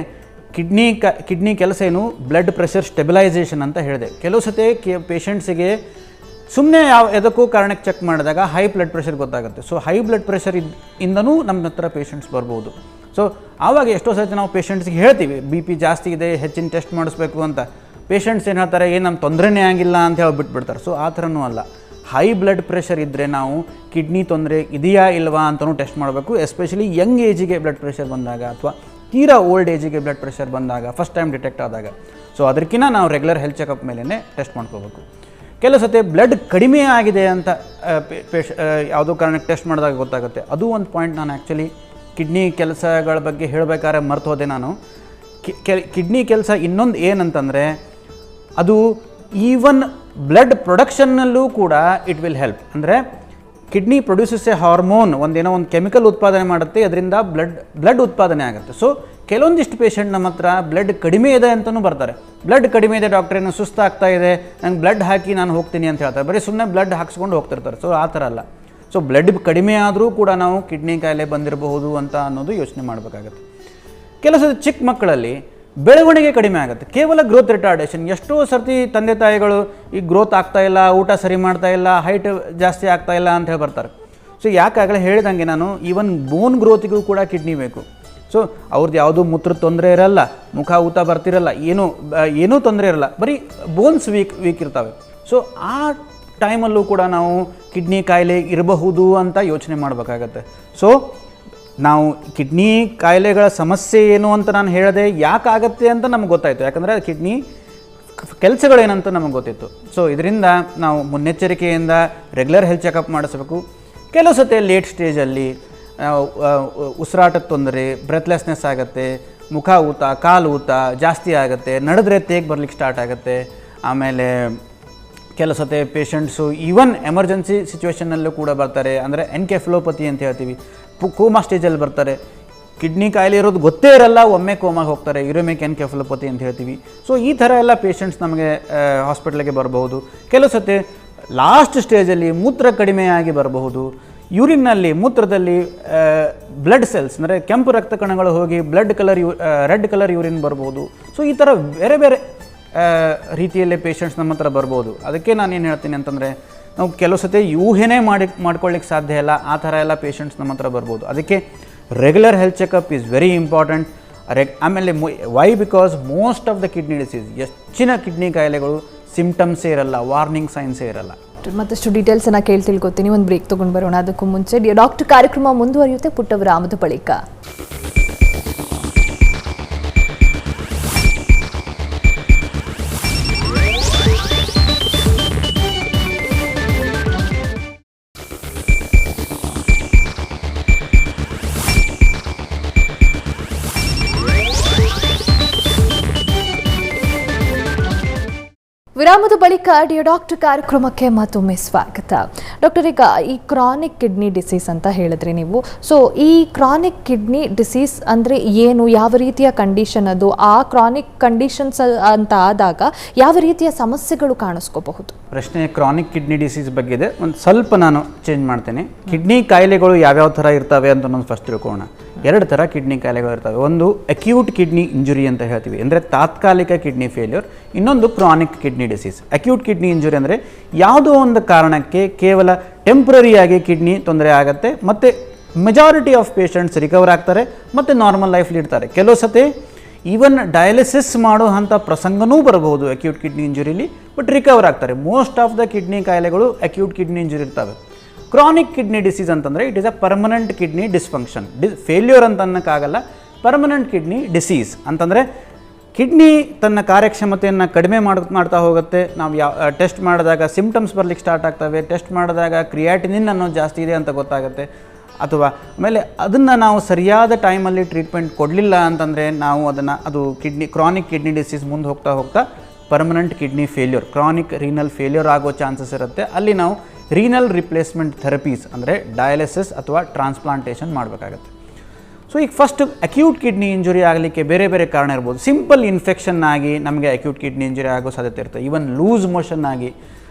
ಕಿಡ್ನಿ ಕೆಲಸ ಏನು, ಬ್ಲಡ್ ಪ್ರೆಷರ್ ಸ್ಟೆಬಿಲೈಸೇಷನ್ ಅಂತ ಹೇಳಿದೆ. ಕೆಲವು ಸತಿ ಪೇಷಂಟ್ಸಿಗೆ ಸುಮ್ಮನೆ ಎದಕ್ಕೂ ಕಾರಣಕ್ಕೆ ಚೆಕ್ ಮಾಡಿದಾಗ ಹೈ ಬ್ಲಡ್ ಪ್ರೆಷರ್ ಗೊತ್ತಾಗುತ್ತೆ. ಸೊ ಹೈ ಬ್ಲಡ್ ಪ್ರೆಷರ್ ಇಂದನೂ ನಮ್ಮ ಹತ್ರ ಪೇಷಂಟ್ಸ್ ಬರ್ಬೋದು. ಸೊ ಆವಾಗ ಎಷ್ಟೋ ಸರ್ತಿ ನಾವು ಪೇಷಂಟ್ಸ್ಗೆ ಹೇಳ್ತೀವಿ BP ಜಾಸ್ತಿ ಇದೆ, ಹೆಚ್ಚಿನ ಟೆಸ್ಟ್ ಮಾಡಿಸ್ಬೇಕು ಅಂತ. ಪೇಷಂಟ್ಸ್ ಏನು ಹೇಳ್ತಾರೆ, ಏನು ನಮ್ಮ ತೊಂದರೆನೇ ಆಗಿಲ್ಲ ಅಂತ ಹೇಳಿ ಬಿಟ್ಬಿಡ್ತಾರೆ. ಸೊ ಆ ಥರನೂ ಅಲ್ಲ, ಹೈ ಬ್ಲಡ್ ಪ್ರೆಷರ್ ಇದ್ದರೆ ನಾವು ಕಿಡ್ನಿ ತೊಂದರೆ ಇದೆಯಾ ಇಲ್ವಾ ಅಂತಲೂ ಟೆಸ್ಟ್ ಮಾಡಬೇಕು. ಎಸ್ಪೆಷಲಿ ಯಂಗ್ ಏಜಿಗೆ ಬ್ಲಡ್ ಪ್ರೆಷರ್ ಬಂದಾಗ, ಅಥವಾ ತೀರಾ ಓಲ್ಡ್ ಏಜಿಗೆ ಬ್ಲಡ್ ಪ್ರೆಷರ್ ಬಂದಾಗ, ಫಸ್ಟ್ ಟೈಮ್ ಡಿಟೆಕ್ಟ್ ಆದಾಗ. ಸೊ ಅದಕ್ಕಿಂತ ನಾವು ರೆಗ್ಯುಲರ್ ಹೆಲ್ತ್ ಚೆಕಪ್ ಮೇಲೇ ಟೆಸ್ಟ್ ಮಾಡ್ಕೋಬೇಕು. ಕೆಲವು ಸತಿ ಬ್ಲಡ್ ಕಡಿಮೆ ಆಗಿದೆ ಅಂತ ಯಾವುದೋ ಕಾರಣಕ್ಕೆ ಟೆಸ್ಟ್ ಮಾಡಿದಾಗ ಗೊತ್ತಾಗುತ್ತೆ. ಅದು ಒಂದು ಪಾಯಿಂಟ್. ನಾನು ಆ್ಯಕ್ಚುಲಿ ಕಿಡ್ನಿ ಕೆಲಸಗಳ ಬಗ್ಗೆ ಹೇಳಬೇಕಾದ್ರೆ ಮರ್ತು ಹೋದೆ ನಾನು. ಕಿಡ್ನಿ ಕೆಲಸ ಇನ್ನೊಂದು ಏನಂತಂದರೆ, ಅದು ಈವನ್ ಬ್ಲಡ್ ಪ್ರೊಡಕ್ಷನ್ನಲ್ಲೂ ಕೂಡ ಇಟ್ ವಿಲ್ ಹೆಲ್ಪ್. ಅಂದರೆ ಕಿಡ್ನಿ ಪ್ರೊಡ್ಯೂಸಸ್ ಎ ಹಾರ್ಮೋನ್, ಒಂದೇನೋ ಒಂದು ಕೆಮಿಕಲ್ ಉತ್ಪಾದನೆ ಮಾಡುತ್ತೆ, ಅದರಿಂದ ಬ್ಲಡ್ ಉತ್ಪಾದನೆ ಆಗುತ್ತೆ. ಸೊ ಕೆಲವೊಂದಿಷ್ಟು ಪೇಷಂಟ್ ನಮ್ಮ ಹತ್ರ ಬ್ಲಡ್ ಕಡಿಮೆ ಇದೆ ಅಂತಲೂ ಬರ್ತಾರೆ. ಬ್ಲಡ್ ಕಡಿಮೆ ಇದೆ ಡಾಕ್ಟ್ರೇ, ನಾನು ಸುಸ್ತಾಗ್ತಾ ಇದೆ, ನಂಗೆ ಬ್ಲಡ್ ಹಾಕಿ ನಾನು ಹೋಗ್ತೀನಿ ಅಂತ ಹೇಳ್ತಾರೆ. ಬರೀ ಸುಮ್ಮನೆ ಬ್ಲಡ್ ಹಾಕ್ಸ್ಕೊಂಡು ಹೋಗ್ತಿರ್ತಾರೆ. ಸೊ ಆ ಥರ ಅಲ್ಲ. ಸೊ ಬ್ಲಡ್ ಕಡಿಮೆ ಆದರೂ ಕೂಡ ನಾವು ಕಿಡ್ನಿ ಕಾಯಿಲೆ ಬಂದಿರಬಹುದು ಅಂತ ಅನ್ನೋದು ಯೋಚನೆ ಮಾಡಬೇಕಾಗತ್ತೆ. ಕೆಲವು ಚಿಕ್ಕ ಮಕ್ಕಳಲ್ಲಿ ಬೆಳವಣಿಗೆ ಕಡಿಮೆ ಆಗುತ್ತೆ, ಕೇವಲ ಗ್ರೋತ್ ರಿಟಾರ್ಡೇಷನ್. ಎಷ್ಟೋ ಸರ್ತಿ ತಂದೆ ತಾಯಿಗಳು ಈ ಗ್ರೋತ್ ಆಗ್ತಾ ಇಲ್ಲ, ಊಟ ಸರಿ ಮಾಡ್ತಾ ಇಲ್ಲ, ಹೈಟ್ ಜಾಸ್ತಿ ಆಗ್ತಾ ಇಲ್ಲ ಅಂತ ಹೇಳಿ ಬರ್ತಾರೆ. ಸೊ ಯಾಕಾಗಲೇ ಹೇಳಿದಂಗೆ ನಾನು, ಈವನ್ ಬೋನ್ ಗ್ರೋತಿಗೂ ಕೂಡ ಕಿಡ್ನಿ ಬೇಕು. ಸೊ ಅವ್ರದ್ದು ಯಾವುದೂ ಮೂತ್ರ ತೊಂದರೆ ಇರಲ್ಲ, ಮುಖ ಊತ ಬರ್ತಿರಲ್ಲ, ಏನೂ ತೊಂದರೆ ಇರಲ್ಲ, ಬರೀ ಬೋನ್ಸ್ ವೀಕ್ ಇರ್ತವೆ. ಸೊ ಆ ಟೈಮಲ್ಲೂ ಕೂಡ ನಾವು ಕಿಡ್ನಿ ಕಾಯಿಲೆ ಇರಬಹುದು ಅಂತ ಯೋಚನೆ ಮಾಡಬೇಕಾಗತ್ತೆ. ಸೊ ನಾವು ಕಿಡ್ನಿ ಕಾಯಿಲೆಗಳ ಸಮಸ್ಯೆ ಏನು ಅಂತ ನಾನು ಹೇಳಿದೆ, ಯಾಕೆ ಆಗುತ್ತೆ ಅಂತ ನಮ್ಗೆ ಗೊತ್ತಾಯಿತು. ಯಾಕಂದರೆ ಕಿಡ್ನಿ ಕೆಲಸಗಳೇನಂತ ನಮಗೆ ಗೊತ್ತಿತ್ತು. ಸೊ ಇದರಿಂದ ನಾವು ಮುನ್ನೆಚ್ಚರಿಕೆಯಿಂದ ರೆಗ್ಯುಲರ್ ಹೆಲ್ತ್ ಚೆಕಪ್ ಮಾಡಿಸ್ಬೇಕು. ಕೆಲವು ಸತಿ ಲೇಟ್ ಸ್ಟೇಜಲ್ಲಿ ಉಸಿರಾಟದ ತೊಂದರೆ, ಬ್ರೆತ್ಲೆಸ್ನೆಸ್ ಆಗುತ್ತೆ, ಮುಖ ಊತ, ಕಾಲು ಊತ ಜಾಸ್ತಿ ಆಗುತ್ತೆ, ನಡೆದ್ರೆ ತೇಗ್ ಬರ್ಲಿಕ್ಕೆ ಸ್ಟಾರ್ಟ್ ಆಗುತ್ತೆ. ಆಮೇಲೆ ಕೆಲವು ಸತಿ ಪೇಷಂಟ್ಸು ಈವನ್ ಎಮರ್ಜೆನ್ಸಿ ಸಿಚುವೇಷನ್ನಲ್ಲೂ ಕೂಡ ಬರ್ತಾರೆ. ಅಂದರೆ ಎನ್ಕೆಫಲೋಪತಿ ಅಂತ ಹೇಳ್ತೀವಿ, ಕೋಮಾ ಸ್ಟೇಜಲ್ಲಿ ಬರ್ತಾರೆ. ಕಿಡ್ನಿ ಕಾಯಿಲೆ ಇರೋದು ಗೊತ್ತೇ ಇರಲ್ಲ, ಒಮ್ಮೆ ಕೋಮಾಗೆ ಹೋಗ್ತಾರೆ, ಯೂರಿಮಿಕ್ ಎನ್ಕೆಫಲೋಪತಿ ಅಂತ ಹೇಳ್ತೀವಿ. ಸೊ ಈ ಥರ ಎಲ್ಲ ಪೇಷಂಟ್ಸ್ ನಮಗೆ ಹಾಸ್ಪಿಟ್ಲಿಗೆ ಬರಬಹುದು. ಕೆಲವು ಸತಿ ಲಾಸ್ಟ್ ಸ್ಟೇಜಲ್ಲಿ ಮೂತ್ರ ಕಡಿಮೆಯಾಗಿ ಬರಬಹುದು. ಯೂರಿನ್ನಲ್ಲಿ, ಮೂತ್ರದಲ್ಲಿ ಬ್ಲಡ್ ಸೆಲ್ಸ್ ಅಂದರೆ ಕೆಂಪು ರಕ್ತ ಕಣಗಳು ಹೋಗಿ ರೆಡ್ ಕಲರ್ ಯೂರಿನ್ ಬರ್ಬೋದು. ಸೊ ಈ ಥರ ಬೇರೆ ಬೇರೆ ರೀತಿಯಲ್ಲಿ ಪೇಷಂಟ್ಸ್ ನಮ್ಮ ಹತ್ರ ಬರ್ಬೋದು. ಅದಕ್ಕೆ ನಾನೇನು ಹೇಳ್ತೀನಿ ಅಂತಂದರೆ, ನಾವು ಕೆಲವು ಸತಿ ಊಹೆನೇ ಮಾಡ್ಕೊಳ್ಳಿಕ್ಕೆ ಸಾಧ್ಯ ಇಲ್ಲ, ಆ ಥರ ಎಲ್ಲ ಪೇಷಂಟ್ಸ್ ನಮ್ಮ ಹತ್ರ ಬರ್ಬೋದು. ಅದಕ್ಕೆ regular health checkup is very important. ಆಮೇಲೆ why because most of the kidney disease, ಹೆಚ್ಚಿನ ಕಿಡ್ನಿ ಕಾಯಿಲೆಗಳು ಸಿಂಪ್ಟಮ್ಸೇ ಇರಲ್ಲ, ವಾರ್ನಿಂಗ್ ಸೈನ್ಸೇ ಇರಲ್ಲ. ಮತ್ತಷ್ಟು ಡೀಟೇಲ್ಸನ್ನು ತಿಳ್ಕೊತೀನಿ. ಒಂದು ಬ್ರೇಕ್ ತೊಗೊಂಡು ಬರೋಣ. ಅದಕ್ಕೂ ಮುಂಚೆ ಡಾಕ್ಟರ್ ಕಾರ್ಯಕ್ರಮ ಮುಂದುವರಿಯುತ್ತೆ ಪುಟ್ಟ ವಿರಾಮದ ಬಳಿಕ. ವಿರಾಮದ ಬಳಿಕ ಡಿಯರ್ ಡಾಕ್ಟರ್ ಕಾರ್ಯಕ್ರಮಕ್ಕೆ ಮತ್ತೊಮ್ಮೆ ಸ್ವಾಗತ. ಡಾಕ್ಟರ್, ಈಗ ಈ ಕ್ರಾನಿಕ್ ಕಿಡ್ನಿ ಡಿಸೀಸ್ ಅಂತ ಹೇಳಿದ್ರಿ ನೀವು. ಸೊ ಈ ಕ್ರಾನಿಕ್ ಕಿಡ್ನಿ ಡಿಸೀಸ್ ಅಂದರೆ ಏನು, ಯಾವ ರೀತಿಯ ಕಂಡೀಷನ್ ಅದು, ಆ ಕ್ರಾನಿಕ್ ಕಂಡೀಷನ್ಸ್ ಅಂತ ಆದಾಗ ಯಾವ ರೀತಿಯ ಸಮಸ್ಯೆಗಳು ಕಾಣಿಸ್ಕೋಬಹುದು? ಪ್ರಶ್ನೆ ಕ್ರಾನಿಕ್ ಕಿಡ್ನಿ ಡಿಸೀಸ್ ಬಗ್ಗೆ ಇದೆ. ಒಂದು ಸ್ವಲ್ಪ ನಾನು ಚೇಂಜ್ ಮಾಡ್ತೇನೆ. ಕಿಡ್ನಿ ಕಾಯಿಲೆಗಳು ಯಾವ್ಯಾವ ಥರ ಇರ್ತವೆ ಅಂತ ನಾವು ಫಸ್ಟ್ ತಿಳ್ಕೊಳ್ಳೋಣ. ಎರಡು ಥರ ಕಿಡ್ನಿ ಕಾಯಿಲೆಗಳು ಇರ್ತವೆ. ಒಂದು ಅಕ್ಯೂಟ್ ಕಿಡ್ನಿ ಇಂಜುರಿ ಅಂತ ಹೇಳ್ತೀವಿ, ಅಂದರೆ ತಾತ್ಕಾಲಿಕ ಕಿಡ್ನಿ ಫೇಲ್ಯೂರ್. ಇನ್ನೊಂದು chronic kidney disease. Acute kidney injury ಅಂದರೆ ಯಾವುದೋ ಒಂದು ಕಾರಣಕ್ಕೆ ಕೇವಲ ಟೆಂಪ್ರರಿಯಾಗಿ ಕಿಡ್ನಿ ತೊಂದರೆ ಆಗುತ್ತೆ, ಮತ್ತು ಮೆಜಾರಿಟಿ ಆಫ್ ಪೇಷಂಟ್ಸ್ ರಿಕವರ್ ಆಗ್ತಾರೆ ಮತ್ತು ನಾರ್ಮಲ್ ಲೈಫ್ಲಿ ಇರ್ತಾರೆ. ಕೆಲವು ಸತಿ ಈವನ್ ಡಯಾಲಿಸಿಸ್ ಮಾಡುವಂಥ ಪ್ರಸಂಗನೂ ಬರಬಹುದು ಅಕ್ಯೂಟ್ ಕಿಡ್ನಿ ಇಂಜುರಿಲಿ, ಬಟ್ ರಿಕವರ್ ಆಗ್ತಾರೆ. ಮೋಸ್ಟ್ ಆಫ್ ದ ಕಿಡ್ನಿ ಕಾಯಿಲೆಗಳು ಅಕ್ಯೂಟ್ ಕಿಡ್ನಿ ಇಂಜುರಿ ಇರ್ತವೆ. ಕ್ರಾನಿಕ್ ಕಿಡ್ನಿ ಡಿಸೀಸ್ ಅಂತಂದರೆ it is a permanent kidney dysfunction. Failure ಅಂತ ಅನ್ನೋಕ್ಕಾಗಲ್ಲ, ಪರ್ಮನೆಂಟ್ ಕಿಡ್ನಿ ಡಿಸೀಸ್ ಅಂತಂದರೆ ಕಿಡ್ನಿ ತನ್ನ ಕಾರ್ಯಕ್ಷಮತೆಯನ್ನು ಕಡಿಮೆ ಮಾಡ್ತಾ ಹೋಗುತ್ತೆ. ನಾವು ಟೆಸ್ಟ್ ಮಾಡಿದಾಗ ಸಿಂಪ್ಟಮ್ಸ್ ಬರಲಿಕ್ಕೆ ಸ್ಟಾರ್ಟ್ ಆಗ್ತವೆ. ಟೆಸ್ಟ್ ಮಾಡಿದಾಗ ಕ್ರಿಯಾಟಿನಿನ್ ಅನ್ನೋದು ಜಾಸ್ತಿ ಇದೆ ಅಂತ ಗೊತ್ತಾಗುತ್ತೆ. ಅಥವಾ ಆಮೇಲೆ ಅದನ್ನು ನಾವು ಸರಿಯಾದ ಟೈಮಲ್ಲಿ ಟ್ರೀಟ್ಮೆಂಟ್ ಕೊಡಲಿಲ್ಲ ಅಂತಂದರೆ ನಾವು ಅದು ಕ್ರಾನಿಕ್ ಕಿಡ್ನಿ ಡಿಸೀಸ್ ಮುಂದೆ ಹೋಗ್ತಾ permanent kidney failure, chronic renal failure ಆಗೋ ಚಾನ್ಸಸ್ ಇರುತ್ತೆ. ಅಲ್ಲಿ ನಾವು ರೀನಲ್ ರಿಪ್ಲೇಸ್ಮೆಂಟ್ ಥೆರಪೀಸ್ ಅಂದರೆ ಡಯಾಲಿಸಿಸ್ ಅಥವಾ ಟ್ರಾನ್ಸ್ಪ್ಲಾಂಟೇಷನ್ ಮಾಡಬೇಕಾಗತ್ತೆ. ಸೊ ಈಗ ಫಸ್ಟ್ ಅಕ್ಯೂಟ್ ಕಿಡ್ನಿ ಇಂಜುರಿ ಆಗಲಿಕ್ಕೆ ಬೇರೆ ಬೇರೆ ಕಾರಣ ಇರ್ಬೋದು. ಸಿಂಪಲ್ ಇನ್ಫೆಕ್ಷನ್ ಆಗಿ ನಮಗೆ ಅಕ್ಯೂಟ್ ಕಿಡ್ನಿ ಇಂಜುರಿ ಆಗೋ ಸಾಧ್ಯತೆ ಇರುತ್ತೆ. ಈವನ್ ಲೂಸ್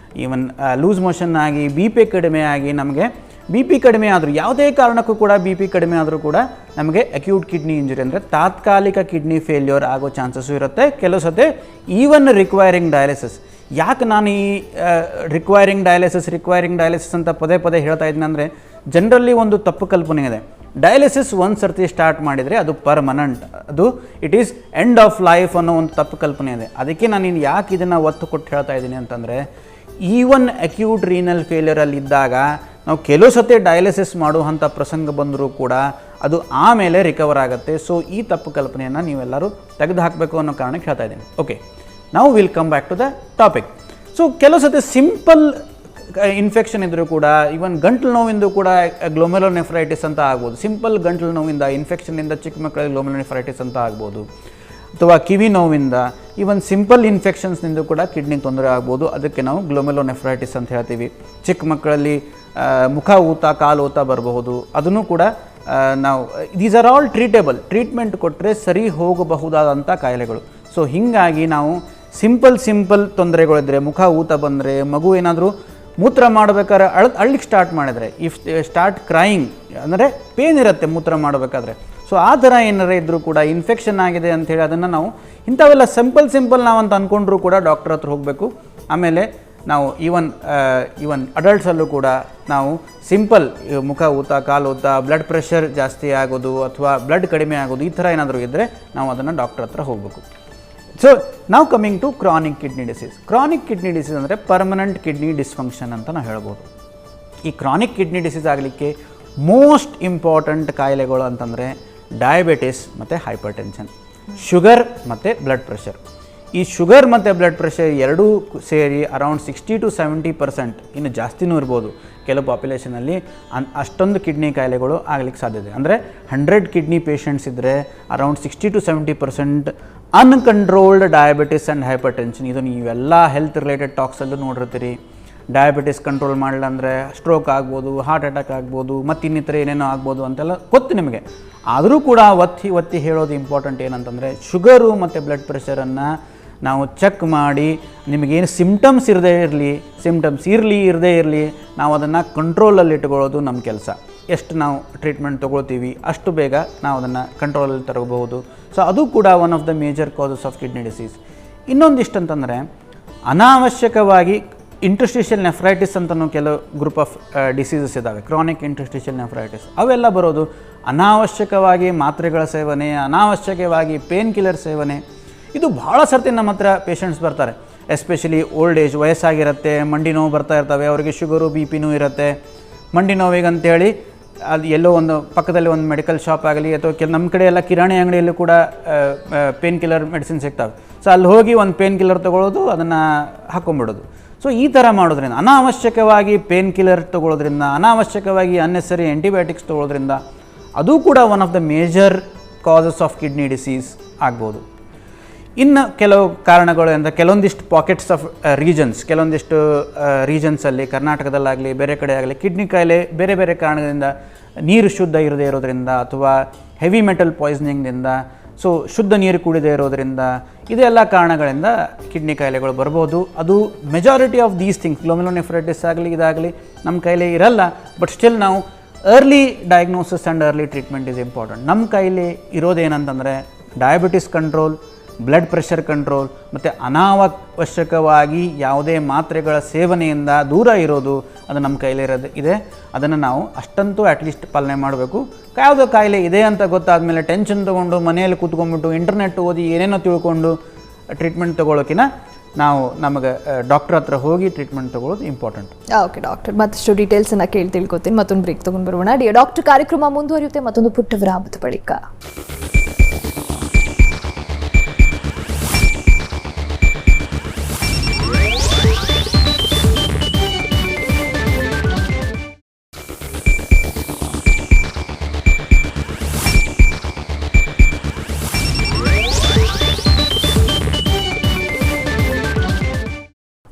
ಮೋಷನ್ ಆಗಿ ಬಿ ಪಿ ಕಡಿಮೆ ಆಗಿ ನಮಗೆ ಬಿ ಪಿ ಕಡಿಮೆ ಆದರೂ, ಯಾವುದೇ ಕಾರಣಕ್ಕೂ ಕೂಡ ಬಿ ಪಿ ಕಡಿಮೆ ಆದರೂ ಕೂಡ ನಮಗೆ ಅಕ್ಯೂಟ್ ಕಿಡ್ನಿ ಇಂಜುರಿ ಅಂದರೆ ತಾತ್ಕಾಲಿಕ ಕಿಡ್ನಿ ಫೇಲ್ಯೂರ್ ಆಗೋ ಚಾನ್ಸಸ್ಸು ಇರುತ್ತೆ. ಕೆಲವು ಸತಿ ಈವನ್ ರಿಕ್ವೈರಿಂಗ್ ಡಯಾಲಿಸಿಸ್. ಯಾಕೆ ನಾನು ಈ ರಿಕ್ವೈರಿಂಗ್ ಡಯಾಲಿಸಿಸ್ ಅಂತ ಪದೇ ಹೇಳ್ತಾ ಇದ್ದೀನಿ ಅಂದರೆ, ಜನರಲ್ಲಿ ಒಂದು ತಪ್ಪು ಕಲ್ಪನೆ ಇದೆ. ಡಯಾಲಿಸಿಸ್ ಒಂದು ಸರ್ತಿ ಸ್ಟಾರ್ಟ್ ಮಾಡಿದರೆ ಅದು ಪರ್ಮನೆಂಟ್, ಅದು it is end of life ಅನ್ನೋ ಒಂದು ತಪ್ಪು ಕಲ್ಪನೆ ಇದೆ. ಅದಕ್ಕೆ ನಾನು ಯಾಕೆ ಇದನ್ನು ಒತ್ತು ಕೊಟ್ಟು ಹೇಳ್ತಾ ಇದ್ದೀನಿ ಅಂತಂದರೆ, ಈವನ್ ಅಕ್ಯೂಟ್ ರೀನಲ್ ಫೇಲ್ಯೂರಲ್ಲಿದ್ದಾಗ ನಾವು ಕೆಲವು ಸತಿ ಡಯಾಲಿಸಿಸ್ ಮಾಡುವಂಥ ಪ್ರಸಂಗ ಬಂದರೂ ಕೂಡ ಅದು ಆಮೇಲೆ ರಿಕವರ್ ಆಗುತ್ತೆ. ಸೊ ಈ ತಪ್ಪು ಕಲ್ಪನೆಯನ್ನು ನೀವೆಲ್ಲರೂ ತೆಗೆದು ಹಾಕಬೇಕು ಅನ್ನೋ ಕಾರಣಕ್ಕೆ ಹೇಳ್ತಾ ಇದ್ದೀನಿ. ಓಕೆ, ನಾವು will come back to the topic. So ಕೆಲವು ಸತಿ ಸಿಂಪಲ್ ಇನ್ಫೆಕ್ಷನ್ ಇದ್ದರೂ ಕೂಡ, ಈವನ್ ಗಂಟಲು ನೋವಿಂದು ಕೂಡ ಗ್ಲೋಮೆರುಲೋನೆಫ್ರೈಟಿಸ್ ಅಂತ ಆಗ್ಬೋದು. ಸಿಂಪಲ್ ಗಂಟಲು ನೋವಿಂದ, ಇನ್ಫೆಕ್ಷನ್ನಿಂದ ಚಿಕ್ಕ ಮಕ್ಕಳಿಗೆ ಗ್ಲೋಮೆರುಲೋನೆಫ್ರೈಟಿಸ್ ಅಂತ ಆಗ್ಬೋದು. ಅಥವಾ ಕಿವಿ ನೋವಿಂದ, ಈವನ್ ಸಿಂಪಲ್ ಇನ್ಫೆಕ್ಷನ್ಸ್ನಿಂದ ಕೂಡ ಕಿಡ್ನಿ ತೊಂದರೆ ಆಗ್ಬೋದು. ಅದಕ್ಕೆ ನಾವು ಗ್ಲೋಮೆರುಲೋನೆಫ್ರೈಟಿಸ್ ಅಂತ ಹೇಳ್ತೀವಿ. ಚಿಕ್ಕ ಮಕ್ಕಳಲ್ಲಿ ಮುಖ ಊತ, ಕಾಲು ಊತ ಬರಬಹುದು. ಅದನ್ನು ಕೂಡ ನಾವು these are all treatable. Treatment ಕೊಟ್ಟರೆ ಸರಿ ಹೋಗಬಹುದಾದಂಥ ಕಾಯಿಲೆಗಳು. ಸೊ ಹೀಗಾಗಿ ನಾವು ಸಿಂಪಲ್ ತೊಂದರೆಗಳಿದ್ದರೆ, ಮುಖ ಊತ ಬಂದರೆ, ಮಗು ಏನಾದರೂ ಮೂತ್ರ ಮಾಡಬೇಕಾದ್ರೆ ಅಳ್ಳಿಕ್ಕೆ ಸ್ಟಾರ್ಟ್ ಮಾಡಿದರೆ, ಇಫ್ ಸ್ಟಾರ್ಟ್ ಕ್ರೈಯಿಂಗ್ ಅಂದರೆ ಪೇನ್ ಇರುತ್ತೆ ಮೂತ್ರ ಮಾಡಬೇಕಾದ್ರೆ. ಸೊ ಆ ಥರ ಏನಾರ ಇದ್ದರೂ ಕೂಡ ಇನ್ಫೆಕ್ಷನ್ ಆಗಿದೆ ಅಂಥೇಳಿ ಅದನ್ನು ನಾವು ಇಂಥವೆಲ್ಲ ಸಿಂಪಲ್ ನಾವು ಅಂತ ಅಂದ್ಕೊಂಡ್ರೂ ಕೂಡ ಡಾಕ್ಟರ್ ಹತ್ರ ಹೋಗಬೇಕು. ಆಮೇಲೆ ನಾವು ಈವನ್ ಅಡಲ್ಟ್ಸಲ್ಲೂ ಕೂಡ ನಾವು ಸಿಂಪಲ್ ಮುಖ ಊತ, ಕಾಲು ಊತ, ಬ್ಲಡ್ ಪ್ರೆಷರ್ ಜಾಸ್ತಿ ಆಗೋದು ಅಥವಾ ಬ್ಲಡ್ ಕಡಿಮೆ ಆಗೋದು, ಈ ಥರ ಏನಾದರೂ ಇದ್ದರೆ ನಾವು ಅದನ್ನು ಡಾಕ್ಟರ್ ಹತ್ರ ಹೋಗಬೇಕು. ಸೊ ನಾವು coming to chronic kidney disease. Chronic kidney disease ಅಂದರೆ ಪರ್ಮನೆಂಟ್ ಕಿಡ್ನಿ ಡಿಸ್ಫಂಕ್ಷನ್ ಅಂತ ನಾವು ಹೇಳ್ಬೋದು. ಈ ಕ್ರಾನಿಕ್ ಕಿಡ್ನಿ ಡಿಸೀಸ್ ಆಗಲಿಕ್ಕೆ ಮೋಸ್ಟ್ ಇಂಪಾರ್ಟೆಂಟ್ ಕಾಯಿಲೆಗಳು ಅಂತಂದರೆ ಡಯಾಬಿಟಿಸ್ ಮತ್ತು ಹೈಪರ್ ಟೆನ್ಷನ್, ಶುಗರ್ ಮತ್ತು ಬ್ಲಡ್ ಪ್ರೆಷರ್. ಈ ಶುಗರ್ ಮತ್ತು ಬ್ಲಡ್ ಪ್ರೆಷರ್ ಎರಡೂ ಸೇರಿ ಅರೌಂಡ್ 60 to 70%, ಇನ್ನು ಜಾಸ್ತಿನೂ ಇರ್ಬೋದು ಕೆಲವು ಪಾಪ್ಯುಲೇಷನಲ್ಲಿ ಅಷ್ಟೊಂದು ಕಿಡ್ನಿ ಕಾಯಿಲೆಗಳು ಆಗಲಿಕ್ಕೆ ಸಾಧ್ಯತೆ. ಅಂದರೆ 100 ಕಿಡ್ನಿ ಪೇಷಂಟ್ಸ್ ಇದ್ದರೆ around 60 to 70% uncontrolled diabetes and hypertension. ಇದು ನೀವೆಲ್ಲ ಹೆಲ್ತ್ ರಿಲೇಟೆಡ್ ಟಾಕ್ಸಲ್ಲೂ ನೋಡಿರ್ತೀರಿ. ಡಯಾಬಿಟಿಸ್ ಕಂಟ್ರೋಲ್ ಮಾಡಲಿಲ್ಲ ಅಂದರೆ ಸ್ಟ್ರೋಕ್ ಆಗ್ಬೋದು, ಹಾರ್ಟ್ ಅಟ್ಯಾಕ್ ಆಗ್ಬೋದು, ಮತ್ತು ಇನ್ನಿತರ ಏನೇನೋ ಆಗ್ಬೋದು ಅಂತೆಲ್ಲ ಗೊತ್ತು ನಿಮಗೆ. ಆದರೂ ಕೂಡ ಒತ್ತಿ ಹೇಳೋದು ಇಂಪಾರ್ಟೆಂಟ್ ಏನಂತಂದರೆ ಶುಗರು ಮತ್ತು ಬ್ಲಡ್ ಪ್ರೆಷರನ್ನು ನಾವು ಚೆಕ್ ಮಾಡಿ ನಿಮಗೇನು ಸಿಮ್ಟಮ್ಸ್ ಇರದೇ ಇರಲಿ ನಾವು ಅದನ್ನು ಕಂಟ್ರೋಲಲ್ಲಿ ಇಟ್ಕೊಳ್ಳೋದು ನಮ್ಮ ಕೆಲಸ. ಎಷ್ಟು ನಾವು ಟ್ರೀಟ್ಮೆಂಟ್ ತೊಗೊಳ್ತೀವಿ ಅಷ್ಟು ಬೇಗ ನಾವು ಅದನ್ನು ಕಂಟ್ರೋಲಲ್ಲಿ ತರಬಹುದು. ಸೊ ಅದು ಕೂಡ one of the major causes of kidney disease. ಇನ್ನೊಂದಿಷ್ಟು ಅಂತಂದರೆ ಅನಾವಶ್ಯಕವಾಗಿ ಇಂಟರ್ಸ್ಟಿಷಿಯಲ್ ನೆಫ್ರೈಟಿಸ್ ಅಂತಲೂ ಕೆಲವು ಗ್ರೂಪ್ ಆಫ್ ಡಿಸೀಸಸ್ ಇದ್ದಾವೆ, ಕ್ರಾನಿಕ್ ಇಂಟರ್ಸ್ಟಿಷಿಯಲ್ ನೆಫ್ರೈಟಿಸ್. ಅವೆಲ್ಲ ಬರೋದು ಅನಾವಶ್ಯಕವಾಗಿ ಮಾತ್ರೆಗಳ ಸೇವನೆ, ಅನಾವಶ್ಯಕವಾಗಿ ಪೇನ್ ಕಿಲ್ಲರ್ ಸೇವನೆ. ಇದು ಭಾಳ ಸರ್ತಿ ನಮ್ಮ ಹತ್ರ ಪೇಷಂಟ್ಸ್ ಬರ್ತಾರೆ, ಎಸ್ಪೆಷಲಿ ಓಲ್ಡ್ ಏಜ್, ವಯಸ್ಸಾಗಿರುತ್ತೆ, ಮಂಡಿ ನೋವು ಬರ್ತಾ ಇರ್ತವೆ, ಅವರಿಗೆ ಶುಗರು BP ಇರುತ್ತೆ. ಮಂಡಿ ನೋವಿಗಂತೇಳಿ ಅದು ಎಲ್ಲೋ ಒಂದು ಪಕ್ಕದಲ್ಲಿ ಒಂದು ಮೆಡಿಕಲ್ ಶಾಪ್ ಆಗಲಿ ಅಥವಾ ನಮ್ಮ ಕಡೆ ಎಲ್ಲ ಕಿರಾಣಿ ಅಂಗಡಿಯಲ್ಲೂ ಕೂಡ ಪೇನ್ ಕಿಲ್ಲರ್ ಮೆಡಿಸಿನ್ ಸಿಗ್ತವೆ. ಸೊ ಅಲ್ಲಿ ಹೋಗಿ ಒಂದು ಪೇನ್ ಕಿಲ್ಲರ್ ತೊಗೊಳ್ಳೋದು, ಅದನ್ನು ಹಾಕ್ಕೊಂಬಿಡೋದು. ಸೊ ಈ ಥರ ಮಾಡೋದ್ರಿಂದ, ಅನಾವಶ್ಯಕವಾಗಿ ಪೇನ್ ಕಿಲ್ಲರ್ ತೊಗೊಳ್ಳೋದ್ರಿಂದ, ಅನಾವಶ್ಯಕವಾಗಿ ಅನ್ನೆಸರಿ ಆ್ಯಂಟಿಬಯೋಟಿಕ್ಸ್ ತೊಗೊಳ್ಳೋದ್ರಿಂದ ಅದು ಕೂಡ one of the major causes of kidney disease ಆಗ್ಬೋದು. ಇನ್ನು ಕೆಲವು ಕಾರಣಗಳು ಅಂದರೆ ಕೆಲವೊಂದಿಷ್ಟು ಪಾಕೆಟ್ಸ್ ಆಫ್ ಕೆಲವೊಂದಿಷ್ಟು ರೀಜನ್ಸಲ್ಲಿ, ಕರ್ನಾಟಕದಲ್ಲಾಗಲಿ ಬೇರೆ ಕಡೆ ಆಗಲಿ, ಕಿಡ್ನಿ ಕಾಯಿಲೆ ಬೇರೆ ಬೇರೆ ಕಾರಣದಿಂದ, ನೀರು ಶುದ್ಧ ಇರದೇ ಇರೋದ್ರಿಂದ ಅಥವಾ ಹೆವಿ ಮೆಟಲ್ ಪಾಯ್ಸನಿಂಗ್ನಿಂದ, ಸೊ ಶುದ್ಧ ನೀರು ಕುಡಿದೇ ಇರೋದ್ರಿಂದ, ಇದೆಲ್ಲ ಕಾರಣಗಳಿಂದ ಕಿಡ್ನಿ ಕಾಯಿಲೆಗಳು ಬರ್ಬೋದು. ಅದು majority of these things, glomerulonephritis ಆಗಲಿ ಇದಾಗಲಿ ನಮ್ಮ ಕೈಲೇ ಇರಲ್ಲ. ಬಟ್ ಸ್ಟಿಲ್ ನಾವು early diagnosis and early treatment is important. ನಮ್ಮ ಕೈಲಿ ಇರೋದೇನಂತಂದರೆ diabetes control, blood pressure control ಮತ್ತು ಅನಾವಶ್ಯಕವಾಗಿ ಯಾವುದೇ ಮಾತ್ರೆಗಳ ಸೇವನೆಯಿಂದ ದೂರ ಇರೋದು, ಅದು ನಮ್ಮ ಕೈಲಿರೋದು ಇದೆ. ಅದನ್ನು ನಾವು ಅಷ್ಟಂತೂ ಅಟ್ಲೀಸ್ಟ್ ಪಾಲನೆ ಮಾಡಬೇಕು. ಯಾವುದೋ ಕಾಯಿಲೆ ಇದೆ ಅಂತ ಗೊತ್ತಾದಮೇಲೆ ಟೆನ್ಷನ್ ತೊಗೊಂಡು ಮನೆಯಲ್ಲಿ ಕೂತ್ಕೊಂಡ್ಬಿಟ್ಟು ಇಂಟರ್ನೆಟ್ ಓದಿ ಏನೇನೋ ತಿಳ್ಕೊಂಡು ಟ್ರೀಟ್ಮೆಂಟ್ ತೊಗೊಳೋಕ್ಕಿಂತ ನಾವು ನಮಗೆ ಡಾಕ್ಟರ್ ಹತ್ರ ಹೋಗಿ ಟ್ರೀಟ್ಮೆಂಟ್ ತೊಗೊಳ್ಳೋದು ಇಂಪಾರ್ಟೆಂಟ್. ಓಕೆ ಡಾಕ್ಟರ್, ಮತ್ತಷ್ಟು ಡೀಟೇಲ್ಸನ್ನು ತಿಳ್ಕೊತೀನಿ. ಮತ್ತೊಂದು ಬ್ರೇಕ್ ತೊಗೊಂಡು ಬರೋಣ. ಡಾಕ್ಟರ್ ಕಾರ್ಯಕ್ರಮ ಮುಂದುವರಿಯುತ್ತೆ ಮತ್ತೊಂದು ಪುಟ್ಟ ವಿರಾಮದ ಬಳಿಕ.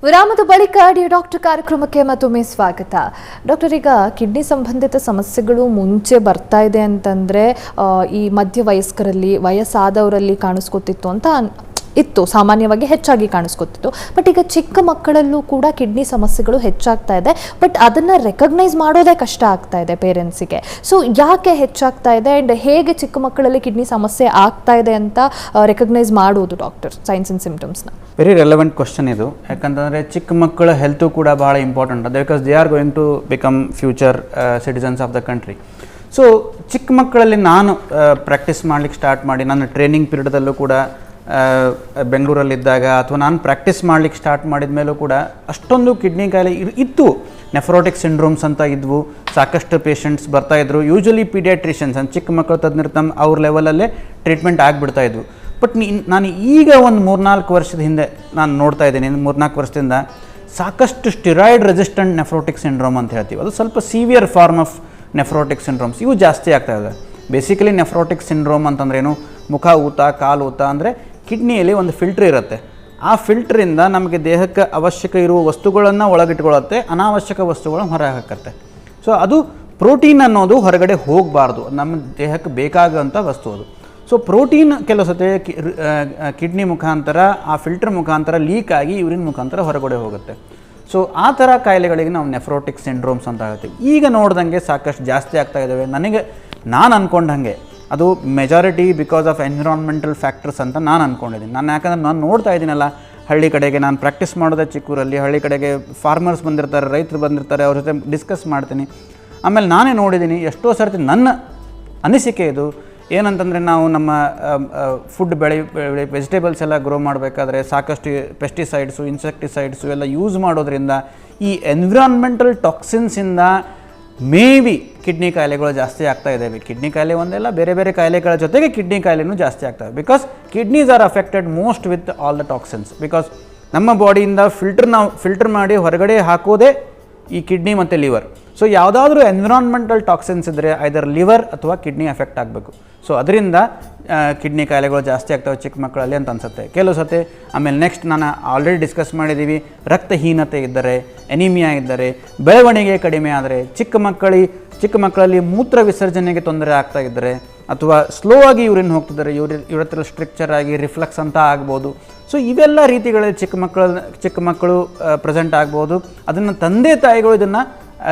ವಿರಾಮದ ಬಳಿಕ ಡಾಕ್ಟರ್ ಕಾರ್ಯಕ್ರಮಕ್ಕೆ ಮತ್ತೊಮ್ಮೆ ಸ್ವಾಗತ. ಡಾಕ್ಟರ್, ಈಗ ಕಿಡ್ನಿ ಸಂಬಂಧಿತ ಸಮಸ್ಯೆಗಳು ಮುಂಚೆ ಬರ್ತಾ ಇದೆ ಅಂತಂದರೆ ಈ ಮಧ್ಯವಯಸ್ಕರಲ್ಲಿ, ವಯಸ್ಸಾದವರಲ್ಲಿ ಕಾಣಿಸ್ಕೊತಿತ್ತು ಅಂತ ಇತ್ತು, ಸಾಮಾನ್ಯವಾಗಿ ಹೆಚ್ಚಾಗಿ ಕಾಣಿಸ್ಕೊತಿತ್ತು. ಬಟ್ ಈಗ ಚಿಕ್ಕ ಮಕ್ಕಳಲ್ಲೂ ಕೂಡ ಕಿಡ್ನಿ ಸಮಸ್ಯೆಗಳು ಹೆಚ್ಚಾಗ್ತಾ ಇದೆ. ಬಟ್ ಅದನ್ನು ರೆಕಗ್ನೈಸ್ ಮಾಡೋದೇ ಕಷ್ಟ ಆಗ್ತಾ ಇದೆ ಪೇರೆಂಟ್ಸಿಗೆ. ಸೊ ಯಾಕೆ ಹೆಚ್ಚಾಗ್ತಾ ಇದೆ ಆ್ಯಂಡ್ ಹೇಗೆ ಚಿಕ್ಕ ಮಕ್ಕಳಲ್ಲಿ ಕಿಡ್ನಿ ಸಮಸ್ಯೆ ಆಗ್ತಾ ಇದೆ ಅಂತ ರೆಕಗ್ನೈಸ್ ಮಾಡೋದು ಡಾಕ್ಟರ್, ಸೈನ್ಸ್ ಆ್ಯಂಡ್ ಸಿಂಪ್ಟಮ್ಸ್ನ? ವೆರಿ ರೆಲೆವೆಂಟ್ ಕ್ವಶನ್ ಇದು. ಯಾಕಂತಂದರೆ ಚಿಕ್ಕ ಮಕ್ಕಳ ಹೆಲ್ತು ಕೂಡ ಭಾಳ ಇಂಪಾರ್ಟೆಂಟ್ ಅದು, because they are going to become future citizens of the country. So ಚಿಕ್ಕ ಮಕ್ಕಳಲ್ಲಿ ನಾನು ಪ್ರಾಕ್ಟೀಸ್ ಮಾಡ್ಲಿಕ್ಕೆ ಸ್ಟಾರ್ಟ್ ಮಾಡಿ, ನನ್ನ ಟ್ರೈನಿಂಗ್ ಪೀರಿಯಡಲ್ಲೂ ಕೂಡ ಬೆಂಗಳೂರಲ್ಲಿದ್ದಾಗ ಅಥವಾ ನಾನು ಪ್ರಾಕ್ಟೀಸ್ ಮಾಡ್ಲಿಕ್ಕೆ ಸ್ಟಾರ್ಟ್ ಮಾಡಿದ ಮೇಲೂ ಕೂಡ ಅಷ್ಟೊಂದು ಕಿಡ್ನಿ ಕಾಯಿಲೆ ಇತ್ತು. ನೆಫ್ರೋಟಿಕ್ ಸಿಂಡ್ರೋಮ್ಸ್ ಅಂತ ಇದ್ವು, ಸಾಕಷ್ಟು ಪೇಷಂಟ್ಸ್ ಬರ್ತಾಯಿದ್ರು. ಯೂಶ್ವಲಿ ಪೀಡಿಯಾಟ್ರಿಷನ್ಸ್ ಅಂತ ಚಿಕ್ಕ ಮಕ್ಕಳು ತಜ್ಞರು ಅವ್ರ ಲೆವೆಲಲ್ಲೇ ಟ್ರೀಟ್ಮೆಂಟ್ ಆಗಿಬಿಡ್ತಾಯಿದ್ವು. ಬಟ್ ನಾನು ಈಗ ಒಂದು 3-4 ವರ್ಷದ ಹಿಂದೆ ನಾನು ನೋಡ್ತಾ ಇದ್ದೀನಿ, 3-4 ವರ್ಷದಿಂದ ಸಾಕಷ್ಟು ಸ್ಟಿರಾಯ್ಡ್ ರೆಸಿಸ್ಟೆಂಟ್ ನೆಫ್ರೋಟಿಕ್ ಸಿಂಡ್ರೋಮ್ ಅಂತ ಹೇಳ್ತೀವಿ. ಅದು ಸ್ವಲ್ಪ severe form of nephrotic syndromes, ಇವು ಜಾಸ್ತಿ ಆಗ್ತಾ ಇದೆ. ಬೇಸಿಕಲಿ ನೆಫ್ರೋಟಿಕ್ ಸಿಂಡ್ರೋಮ್ ಅಂತಂದ್ರೇನು, ಮುಖ ಊತ, ಕಾಲು ಊತ, ಅಂದರೆ ಕಿಡ್ನಿಯಲ್ಲಿ ಒಂದು ಫಿಲ್ಟ್ರ್ ಇರುತ್ತೆ. ಆ ಫಿಲ್ಟ್ರಿಂದ ನಮಗೆ ದೇಹಕ್ಕೆ ಅವಶ್ಯಕ ಇರುವ ವಸ್ತುಗಳನ್ನು ಒಳಗಿಟ್ಕೊಳ್ಳುತ್ತೆ, ಅನಾವಶ್ಯಕ ವಸ್ತುಗಳನ್ನು ಹೊರಗೆ ಹಾಕತ್ತೆ. ಸೊ ಅದು ಪ್ರೋಟೀನ್ ಅನ್ನೋದು ಹೊರಗಡೆ ಹೋಗಬಾರ್ದು, ನಮ್ಮ ದೇಹಕ್ಕೆ ಬೇಕಾಗುವಂಥ ವಸ್ತು ಅದು. ಸೊ ಪ್ರೋಟೀನ್ ಕೆಲವು ಸತಿ ಕಿಡ್ನಿ ಮುಖಾಂತರ, ಆ ಫಿಲ್ಟರ್ ಮುಖಾಂತರ ಲೀಕ್ ಆಗಿ ಯೂರಿನ್ ಮುಖಾಂತರ ಹೊರಗಡೆ ಹೋಗುತ್ತೆ. ಸೊ ಆ ಥರ ಕಾಯಿಲೆಗಳಿಗೆ ನಾವು ನೆಫ್ರೋಟಿಕ್ ಸಿಂಡ್ರೋಮ್ಸ್ ಅಂತ ಹೇಳ್ತೀವಿ. ಈಗ ನೋಡ್ದಂಗೆ ಸಾಕಷ್ಟು ಜಾಸ್ತಿ ಆಗ್ತಾ ಇದ್ದಾವೆ. ನಾನು ಅಂದ್ಕೊಂಡಂಗೆ ಅದು majority because of environmental factors ಅಂತ ನಾನು ಅಂದ್ಕೊಂಡಿದ್ದೀನಿ. ಯಾಕಂದರೆ ನಾನು ನೋಡ್ತಾ ಇದ್ದೀನಲ್ಲ, ಹಳ್ಳಿ ಕಡೆಗೆ ನಾನು ಪ್ರಾಕ್ಟೀಸ್ ಮಾಡೋದೇ ಚಿಕ್ಕೂರಲ್ಲಿ, ಹಳ್ಳಿ ಕಡೆಗೆ ಫಾರ್ಮರ್ಸ್ ಬಂದಿರ್ತಾರೆ, ರೈತರು ಬಂದಿರ್ತಾರೆ, ಅವ್ರ ಜೊತೆ ಡಿಸ್ಕಸ್ ಮಾಡ್ತೀನಿ. ಆಮೇಲೆ ನಾನೇ ನೋಡಿದ್ದೀನಿ ಎಷ್ಟೋ ಸರ್ತಿ. ನನ್ನ ಅನಿಸಿಕೆ ಇದು ಏನಂತಂದರೆ, ನಾವು ನಮ್ಮ ಫುಡ್ ವೆಜಿಟೇಬಲ್ಸ್ ಎಲ್ಲ ಗ್ರೋ ಮಾಡಬೇಕಾದ್ರೆ ಸಾಕಷ್ಟು ಪೆಸ್ಟಿಸೈಡ್ಸು, ಇನ್ಸೆಕ್ಟಿಸೈಡ್ಸು ಎಲ್ಲ ಯೂಸ್ ಮಾಡೋದ್ರಿಂದ ಈ ಎನ್ವಿರಾನ್ಮೆಂಟಲ್ ಟಾಕ್ಸಿನ್ಸಿಂದ ಮೇ ಬಿ ಕಿಡ್ನಿ ಕಾಯಿಲೆಗಳು ಜಾಸ್ತಿ ಆಗ್ತಾ ಇದ್ದಾವೆ. ಕಿಡ್ನಿ ಕಾಯಿಲೆ ಒಂದೆಲ್ಲ, ಬೇರೆ ಬೇರೆ ಕಾಯಿಲೆಗಳ ಜೊತೆಗೆ ಕಿಡ್ನಿ ಕಾಯಿಲೆನೂ ಜಾಸ್ತಿ ಆಗ್ತವೆ. Because kidneys are affected most with all the toxins. Because ನಮ್ಮ ಬಾಡಿಯಿಂದ ನಾವು ಫಿಲ್ಟರ್ ಮಾಡಿ ಹೊರಗಡೆ ಹಾಕೋದೇ ಈ ಕಿಡ್ನಿ ಮತ್ತು ಲಿವರ್. ಸೊ ಯಾವುದಾದ್ರೂ ಎನ್ವಿರಾನ್ಮೆಂಟಲ್ ಟಾಕ್ಸಿನ್ಸ್ ಇದ್ದರೆ ಐದರ್ ಲಿವರ್ ಅಥವಾ ಕಿಡ್ನಿ ಎಫೆಕ್ಟ್ ಆಗಬೇಕು. ಸೊ ಅದರಿಂದ ಕಿಡ್ನಿ ಕಾಯಿಲೆಗಳು ಜಾಸ್ತಿ ಆಗ್ತವೆ ಚಿಕ್ಕ ಮಕ್ಕಳಲ್ಲಿ ಅಂತ ಅನಿಸುತ್ತೆ ಕೆಲವು ಸತಿ. ಆಮೇಲೆ ನೆಕ್ಸ್ಟ್ ನಾನು ಆಲ್ರೆಡಿ ಡಿಸ್ಕಸ್ ಮಾಡಿದ್ದೀವಿ, ರಕ್ತಹೀನತೆ ಇದ್ದರೆ, ಎನಿಮಿಯಾ ಇದ್ದರೆ, ಬೆಳವಣಿಗೆ ಕಡಿಮೆ ಆದರೆ, ಚಿಕ್ಕ ಮಕ್ಕಳಲ್ಲಿ ಮೂತ್ರ ವಿಸರ್ಜನೆಗೆ ತೊಂದರೆ ಆಗ್ತಾ ಇದ್ದರೆ, ಅಥವಾ ಸ್ಲೋ ಆಗಿ ಯೂರಿನ್ ಹೋಗ್ತಿದ್ದಾರೆ, ಯೂರತ್ರಲ್ ಸ್ಟ್ರಿಕ್ಚರ್ ಆಗಿ ರಿಫ್ಲಕ್ಸ್ ಅಂತ ಆಗ್ಬೋದು. ಸೊ ಇವೆಲ್ಲ ರೀತಿಗಳಲ್ಲಿ ಚಿಕ್ಕ ಮಕ್ಕಳು ಪ್ರೆಸೆಂಟ್ ಆಗ್ಬೋದು. ಅದನ್ನು ತಂದೆ ತಾಯಿಗಳು ಇದನ್ನು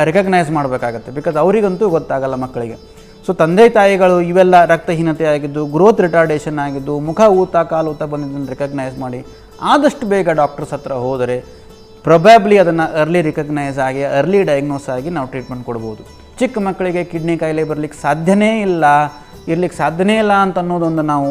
ರೆಕಗ್ನೈಸ್ ಮಾಡಬೇಕಾಗತ್ತೆ. ಬಿಕಾಸ್ ಅವರಿಗಂತೂ ಗೊತ್ತಾಗಲ್ಲ ಮಕ್ಕಳಿಗೆ. ಸೊ ತಂದೆ ತಾಯಿಗಳು ಇವೆಲ್ಲ ರಕ್ತಹೀನತೆ ಆಗಿದ್ದು, ಗ್ರೋತ್ ರಿಟಾರ್ಡೇಷನ್ ಆಗಿದ್ದು, ಮುಖ ಊತ ಕಾಲು ಊತ ಬಂದಿದ್ದನ್ನು ರೆಕಗ್ನೈಸ್ ಮಾಡಿ ಆದಷ್ಟು ಬೇಗ ಡಾಕ್ಟರ್ಸ್ ಹತ್ರ ಹೋದರೆ ಪ್ರೊಬ್ಯಾಬ್ಲಿ ಅದನ್ನು ಅರ್ಲಿ ರಿಕಗ್ನೈಸ್ ಆಗಿ ಅರ್ಲಿ ಡಯಾಗ್ನೋಸ್ ಆಗಿ ನಾವು ಟ್ರೀಟ್ಮೆಂಟ್ ಕೊಡ್ಬೋದು. ಚಿಕ್ಕ ಮಕ್ಕಳಿಗೆ ಕಿಡ್ನಿ ಕಾಯಿಲೆ ಇರಲಿಕ್ಕೆ ಸಾಧ್ಯನೇ ಇಲ್ಲ ಅಂತ ಅನ್ನೋದೊಂದು ನಾವು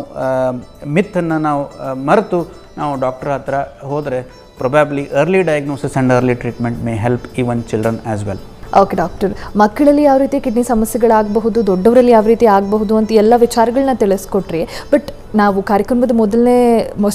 ಮಿಥನ್ನು ನಾವು ಮರೆತು ನಾವು ಡಾಕ್ಟರ್ ಹತ್ರ ಹೋದರೆ probably early diagnosis and early treatment May help even children as well. Okay doctor, ಮಕ್ಕಳಲ್ಲಿ ಯಾವ ರೀತಿ ಕಿಡ್ನಿ ಸಮಸ್ಯೆಗಳಾಗಬಹುದು, ದೊಡ್ಡವರಲ್ಲಿ ಯಾವ ರೀತಿ ಆಗಬಹುದು ಅಂತ ಎಲ್ಲ ವಿಚಾರಗಳನ್ನ ತಿಳಿಸ್ಕೊಟ್ರಿ. ಬಟ್ ನಾವು ಕಾರ್ಯಕ್ರಮದ ಮೊದಲನೇ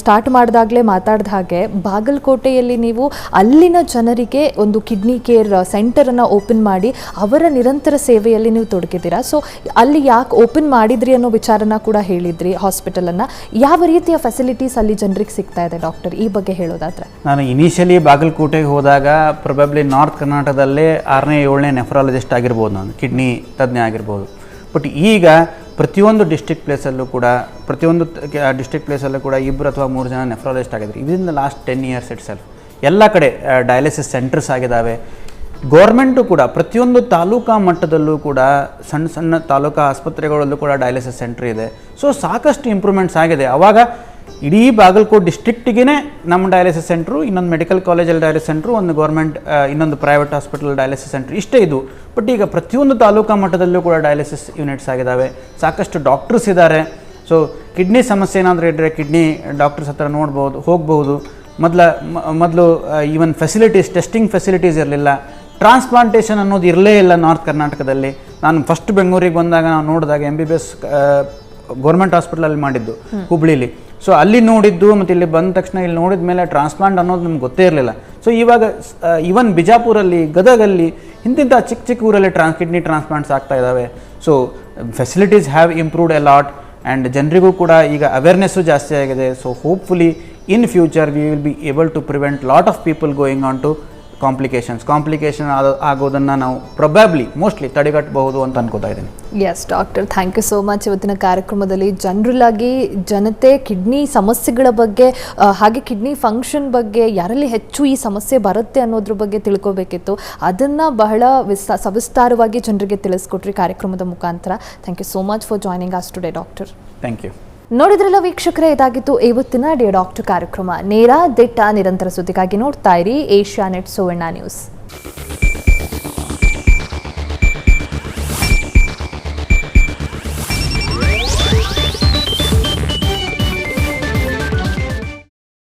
ಸ್ಟಾರ್ಟ್ ಮಾಡಿದಾಗಲೇ ಮಾತಾಡಿದ ಹಾಗೆ ಬಾಗಲಕೋಟೆಯಲ್ಲಿ ನೀವು ಅಲ್ಲಿನ ಜನರಿಗೆ ಒಂದು ಕಿಡ್ನಿ ಕೇರ್ ಸೆಂಟರನ್ನು ಓಪನ್ ಮಾಡಿ ಅವರ ನಿರಂತರ ಸೇವೆಯಲ್ಲಿ ನೀವು ತೊಡಗಿದ್ದೀರಾ. ಸೊ ಅಲ್ಲಿ ಯಾಕೆ ಓಪನ್ ಮಾಡಿದ್ರಿ ಅನ್ನೋ ವಿಚಾರನ ಕೂಡ ಹೇಳಿದ್ರಿ. ಹಾಸ್ಪಿಟಲನ್ನು ಯಾವ ರೀತಿಯ ಫೆಸಿಲಿಟೀಸ್ ಅಲ್ಲಿ ಜನರಿಗೆ ಸಿಗ್ತಾ ಇದೆ ಡಾಕ್ಟರ್, ಈ ಬಗ್ಗೆ ಹೇಳೋದಾದರೆ? ನಾನು ಇನಿಷಿಯಲಿ ಬಾಗಲಕೋಟೆಗೆ ಹೋದಾಗ ಪ್ರೊಬ್ಯಾಬ್ಲಿ ನಾರ್ತ್ ಕರ್ನಾಟಕದಲ್ಲೇ 6ನೇ 7ನೇ ನೆಫ್ರಾಲಜಿಸ್ಟ್ ಆಗಿರ್ಬೋದು, ನಾನು ಕಿಡ್ನಿ ತಜ್ಞ ಆಗಿರ್ಬೋದು. ಬಟ್ ಈಗ ಪ್ರತಿಯೊಂದು ಡಿಸ್ಟ್ರಿಕ್ಟ್ ಪ್ಲೇಸಲ್ಲೂ ಕೂಡ 2 ಅಥವಾ 3 ಜನ ನೆಫ್ರಾಲಜಿಸ್ಟ್ ಆಗಿದ್ದಾರೆ. ಇದರಿಂದ ಲಾಸ್ಟ್ 10 years ಇಟ್ ಸೆಲ್ಫ್ ಎಲ್ಲ ಕಡೆ ಡಯಾಲಿಸಿಸ್ ಸೆಂಟರ್ಸ್ ಆಗಿದ್ದಾವೆ. ಗೌರ್ಮೆಂಟು ಕೂಡ ಪ್ರತಿಯೊಂದು ತಾಲೂಕಾ ಮಟ್ಟದಲ್ಲೂ ಕೂಡ ಸಣ್ಣ ತಾಲೂಕಾ ಆಸ್ಪತ್ರೆಗಳಲ್ಲೂ ಕೂಡ ಡಯಾಲಿಸಿಸ್ ಸೆಂಟರ್ ಇದೆ. ಸೊ ಸಾಕಷ್ಟು ಇಂಪ್ರೂವ್ಮೆಂಟ್ಸ್ ಆಗಿದೆ. ಆವಾಗ ಇಡೀ ಬಾಗಲಕೋಟೆ ಡಿಸ್ಟ್ರಿಕ್ಟಿಗೆ ನಮ್ಮ ಡಯಾಲಿಸಿಸ್ ಸೆಂಟ್ರು, ಇನ್ನೊಂದು ಮೆಡಿಕಲ್ ಕಾಲೇಜಲ್ಲಿ ಡಯಾಲಿಸಿಸ್ ಸೆಂಟ್ರು, ಒಂದು ಗೌರ್ಮೆಂಟ್ ಇನ್ನೊಂದು ಪ್ರೈವೇಟ್ ಹಾಸ್ಪಿಟಲ್ ಡಯಾಲಿಸಿಸ್ ಸೆಂಟ್ರ್ ಇಷ್ಟೇ ಇದು. ಬಟ್ ಈಗ ಪ್ರತಿಯೊಂದು ತಾಲೂಕಾ ಮಟ್ಟದಲ್ಲೂ ಕೂಡ ಡಯಾಲಿಸಿಸ್ ಯೂನಿಟ್ಸ್ ಆಗಿದ್ದಾವೆ. ಸಾಕಷ್ಟು ಡಾಕ್ಟರ್ಸ್ ಇದ್ದಾರೆ. ಸೊ ಕಿಡ್ನಿ ಸಮಸ್ಯೆ ಏನಾದರೂ ಇದ್ದರೆ ಕಿಡ್ನಿ ಡಾಕ್ಟರ್ಸ್ ಹತ್ರ ಹೋಗ್ಬೋದು. ಮೊದಲು ಈವನ್ ಟೆಸ್ಟಿಂಗ್ ಫೆಸಿಲಿಟೀಸ್ ಇರಲಿಲ್ಲ. ಟ್ರಾನ್ಸ್ಪ್ಲಾಂಟೇಷನ್ ಅನ್ನೋದು ಇರಲೇ ಇಲ್ಲ ನಾರ್ತ್ ಕರ್ನಾಟಕದಲ್ಲಿ. ನಾನು ಫಸ್ಟ್ ಬೆಂಗಳೂರಿಗೆ ಬಂದಾಗ ನಾವು ನೋಡಿದಾಗ MBBS ಗೌರ್ಮೆಂಟ್ ಹಾಸ್ಪಿಟಲಲ್ಲಿ ಮಾಡಿದ್ದು ಹುಬ್ಳಿಲಿ. ಸೊ ಅಲ್ಲಿ ನೋಡಿದ್ದು ಮತ್ತು ಇಲ್ಲಿ ಬಂದ ತಕ್ಷಣ ಇಲ್ಲಿ ನೋಡಿದ ಮೇಲೆ ಟ್ರಾನ್ಸ್ಪ್ಲಾಂಟ್ ಅನ್ನೋದು ನಮ್ಗೆ ಗೊತ್ತೇ ಇರಲಿಲ್ಲ. ಸೊ ಇವಾಗ ಈವನ್ ಬಿಜಾಪುರಲ್ಲಿ, ಗದಗಲ್ಲಿ, ಇಂತಿಂಥ ಚಿಕ್ಕ ಊರಲ್ಲಿ ಕಿಡ್ನಿ ಟ್ರಾನ್ಸ್ಪ್ಲಾಂಟ್ಸ್ ಆಗ್ತಾ ಇದ್ದಾವೆ. So facilities have improved a lot and ಜನರಿಗೂ ಕೂಡ ಈಗ ಅವೇರ್ನೆಸ್ಸು ಜಾಸ್ತಿ ಆಗಿದೆ. So hopefully in future we will be able to prevent lot of people going on to complication ಆಗೋದನ್ನು ನಾವು ಪ್ರೊಬ್ಯಾಬ್ಲಿ ಮೋಸ್ಟ್ಲಿ ತಡೆಗಟ್ಟಬಹುದು ಅಂತ ಅನ್ಕೋತಾ ಇದ್ದೀನಿ. Yes doctor, thank you so much. ಇವತ್ತಿನ ಕಾರ್ಯಕ್ರಮದಲ್ಲಿ ಜನರಲ್ ಆಗಿ ಜನತೆ ಕಿಡ್ನಿ ಸಮಸ್ಯೆಗಳ ಬಗ್ಗೆ ಹಾಗೆ ಕಿಡ್ನಿ ಫಂಕ್ಷನ್ ಬಗ್ಗೆ ಯಾರಲ್ಲಿ ಹೆಚ್ಚು ಈ ಸಮಸ್ಯೆ ಬರುತ್ತೆ ಅನ್ನೋದ್ರ ಬಗ್ಗೆ ತಿಳ್ಕೊಬೇಕಿತ್ತು. ಅದನ್ನು ಬಹಳ ಸವಿಸ್ತಾರವಾಗಿ ಜನರಿಗೆ ತಿಳಿಸ್ಕೊಟ್ರಿ ಕಾರ್ಯಕ್ರಮದ ಮುಖಾಂತರ. Thank you so much for joining us today doctor. Thank you. ನೋಡಿದ್ರಲ್ಲ ವೀಕ್ಷಕರೇ, ಇದಾಗಿತ್ತು ಇವತ್ತಿನ ಡಿಯರ್ ಡಾಕ್ಟರ್ ಕಾರ್ಯಕ್ರಮ. ನೇರ ದಿಟ್ಟ ನಿರಂತರ ಸುದ್ದಿಗಾಗಿ ನೋಡ್ತಾ ಇರಿ ಏಷ್ಯಾನೆಟ್ ಸುವರ್ಣ ನ್ಯೂಸ್.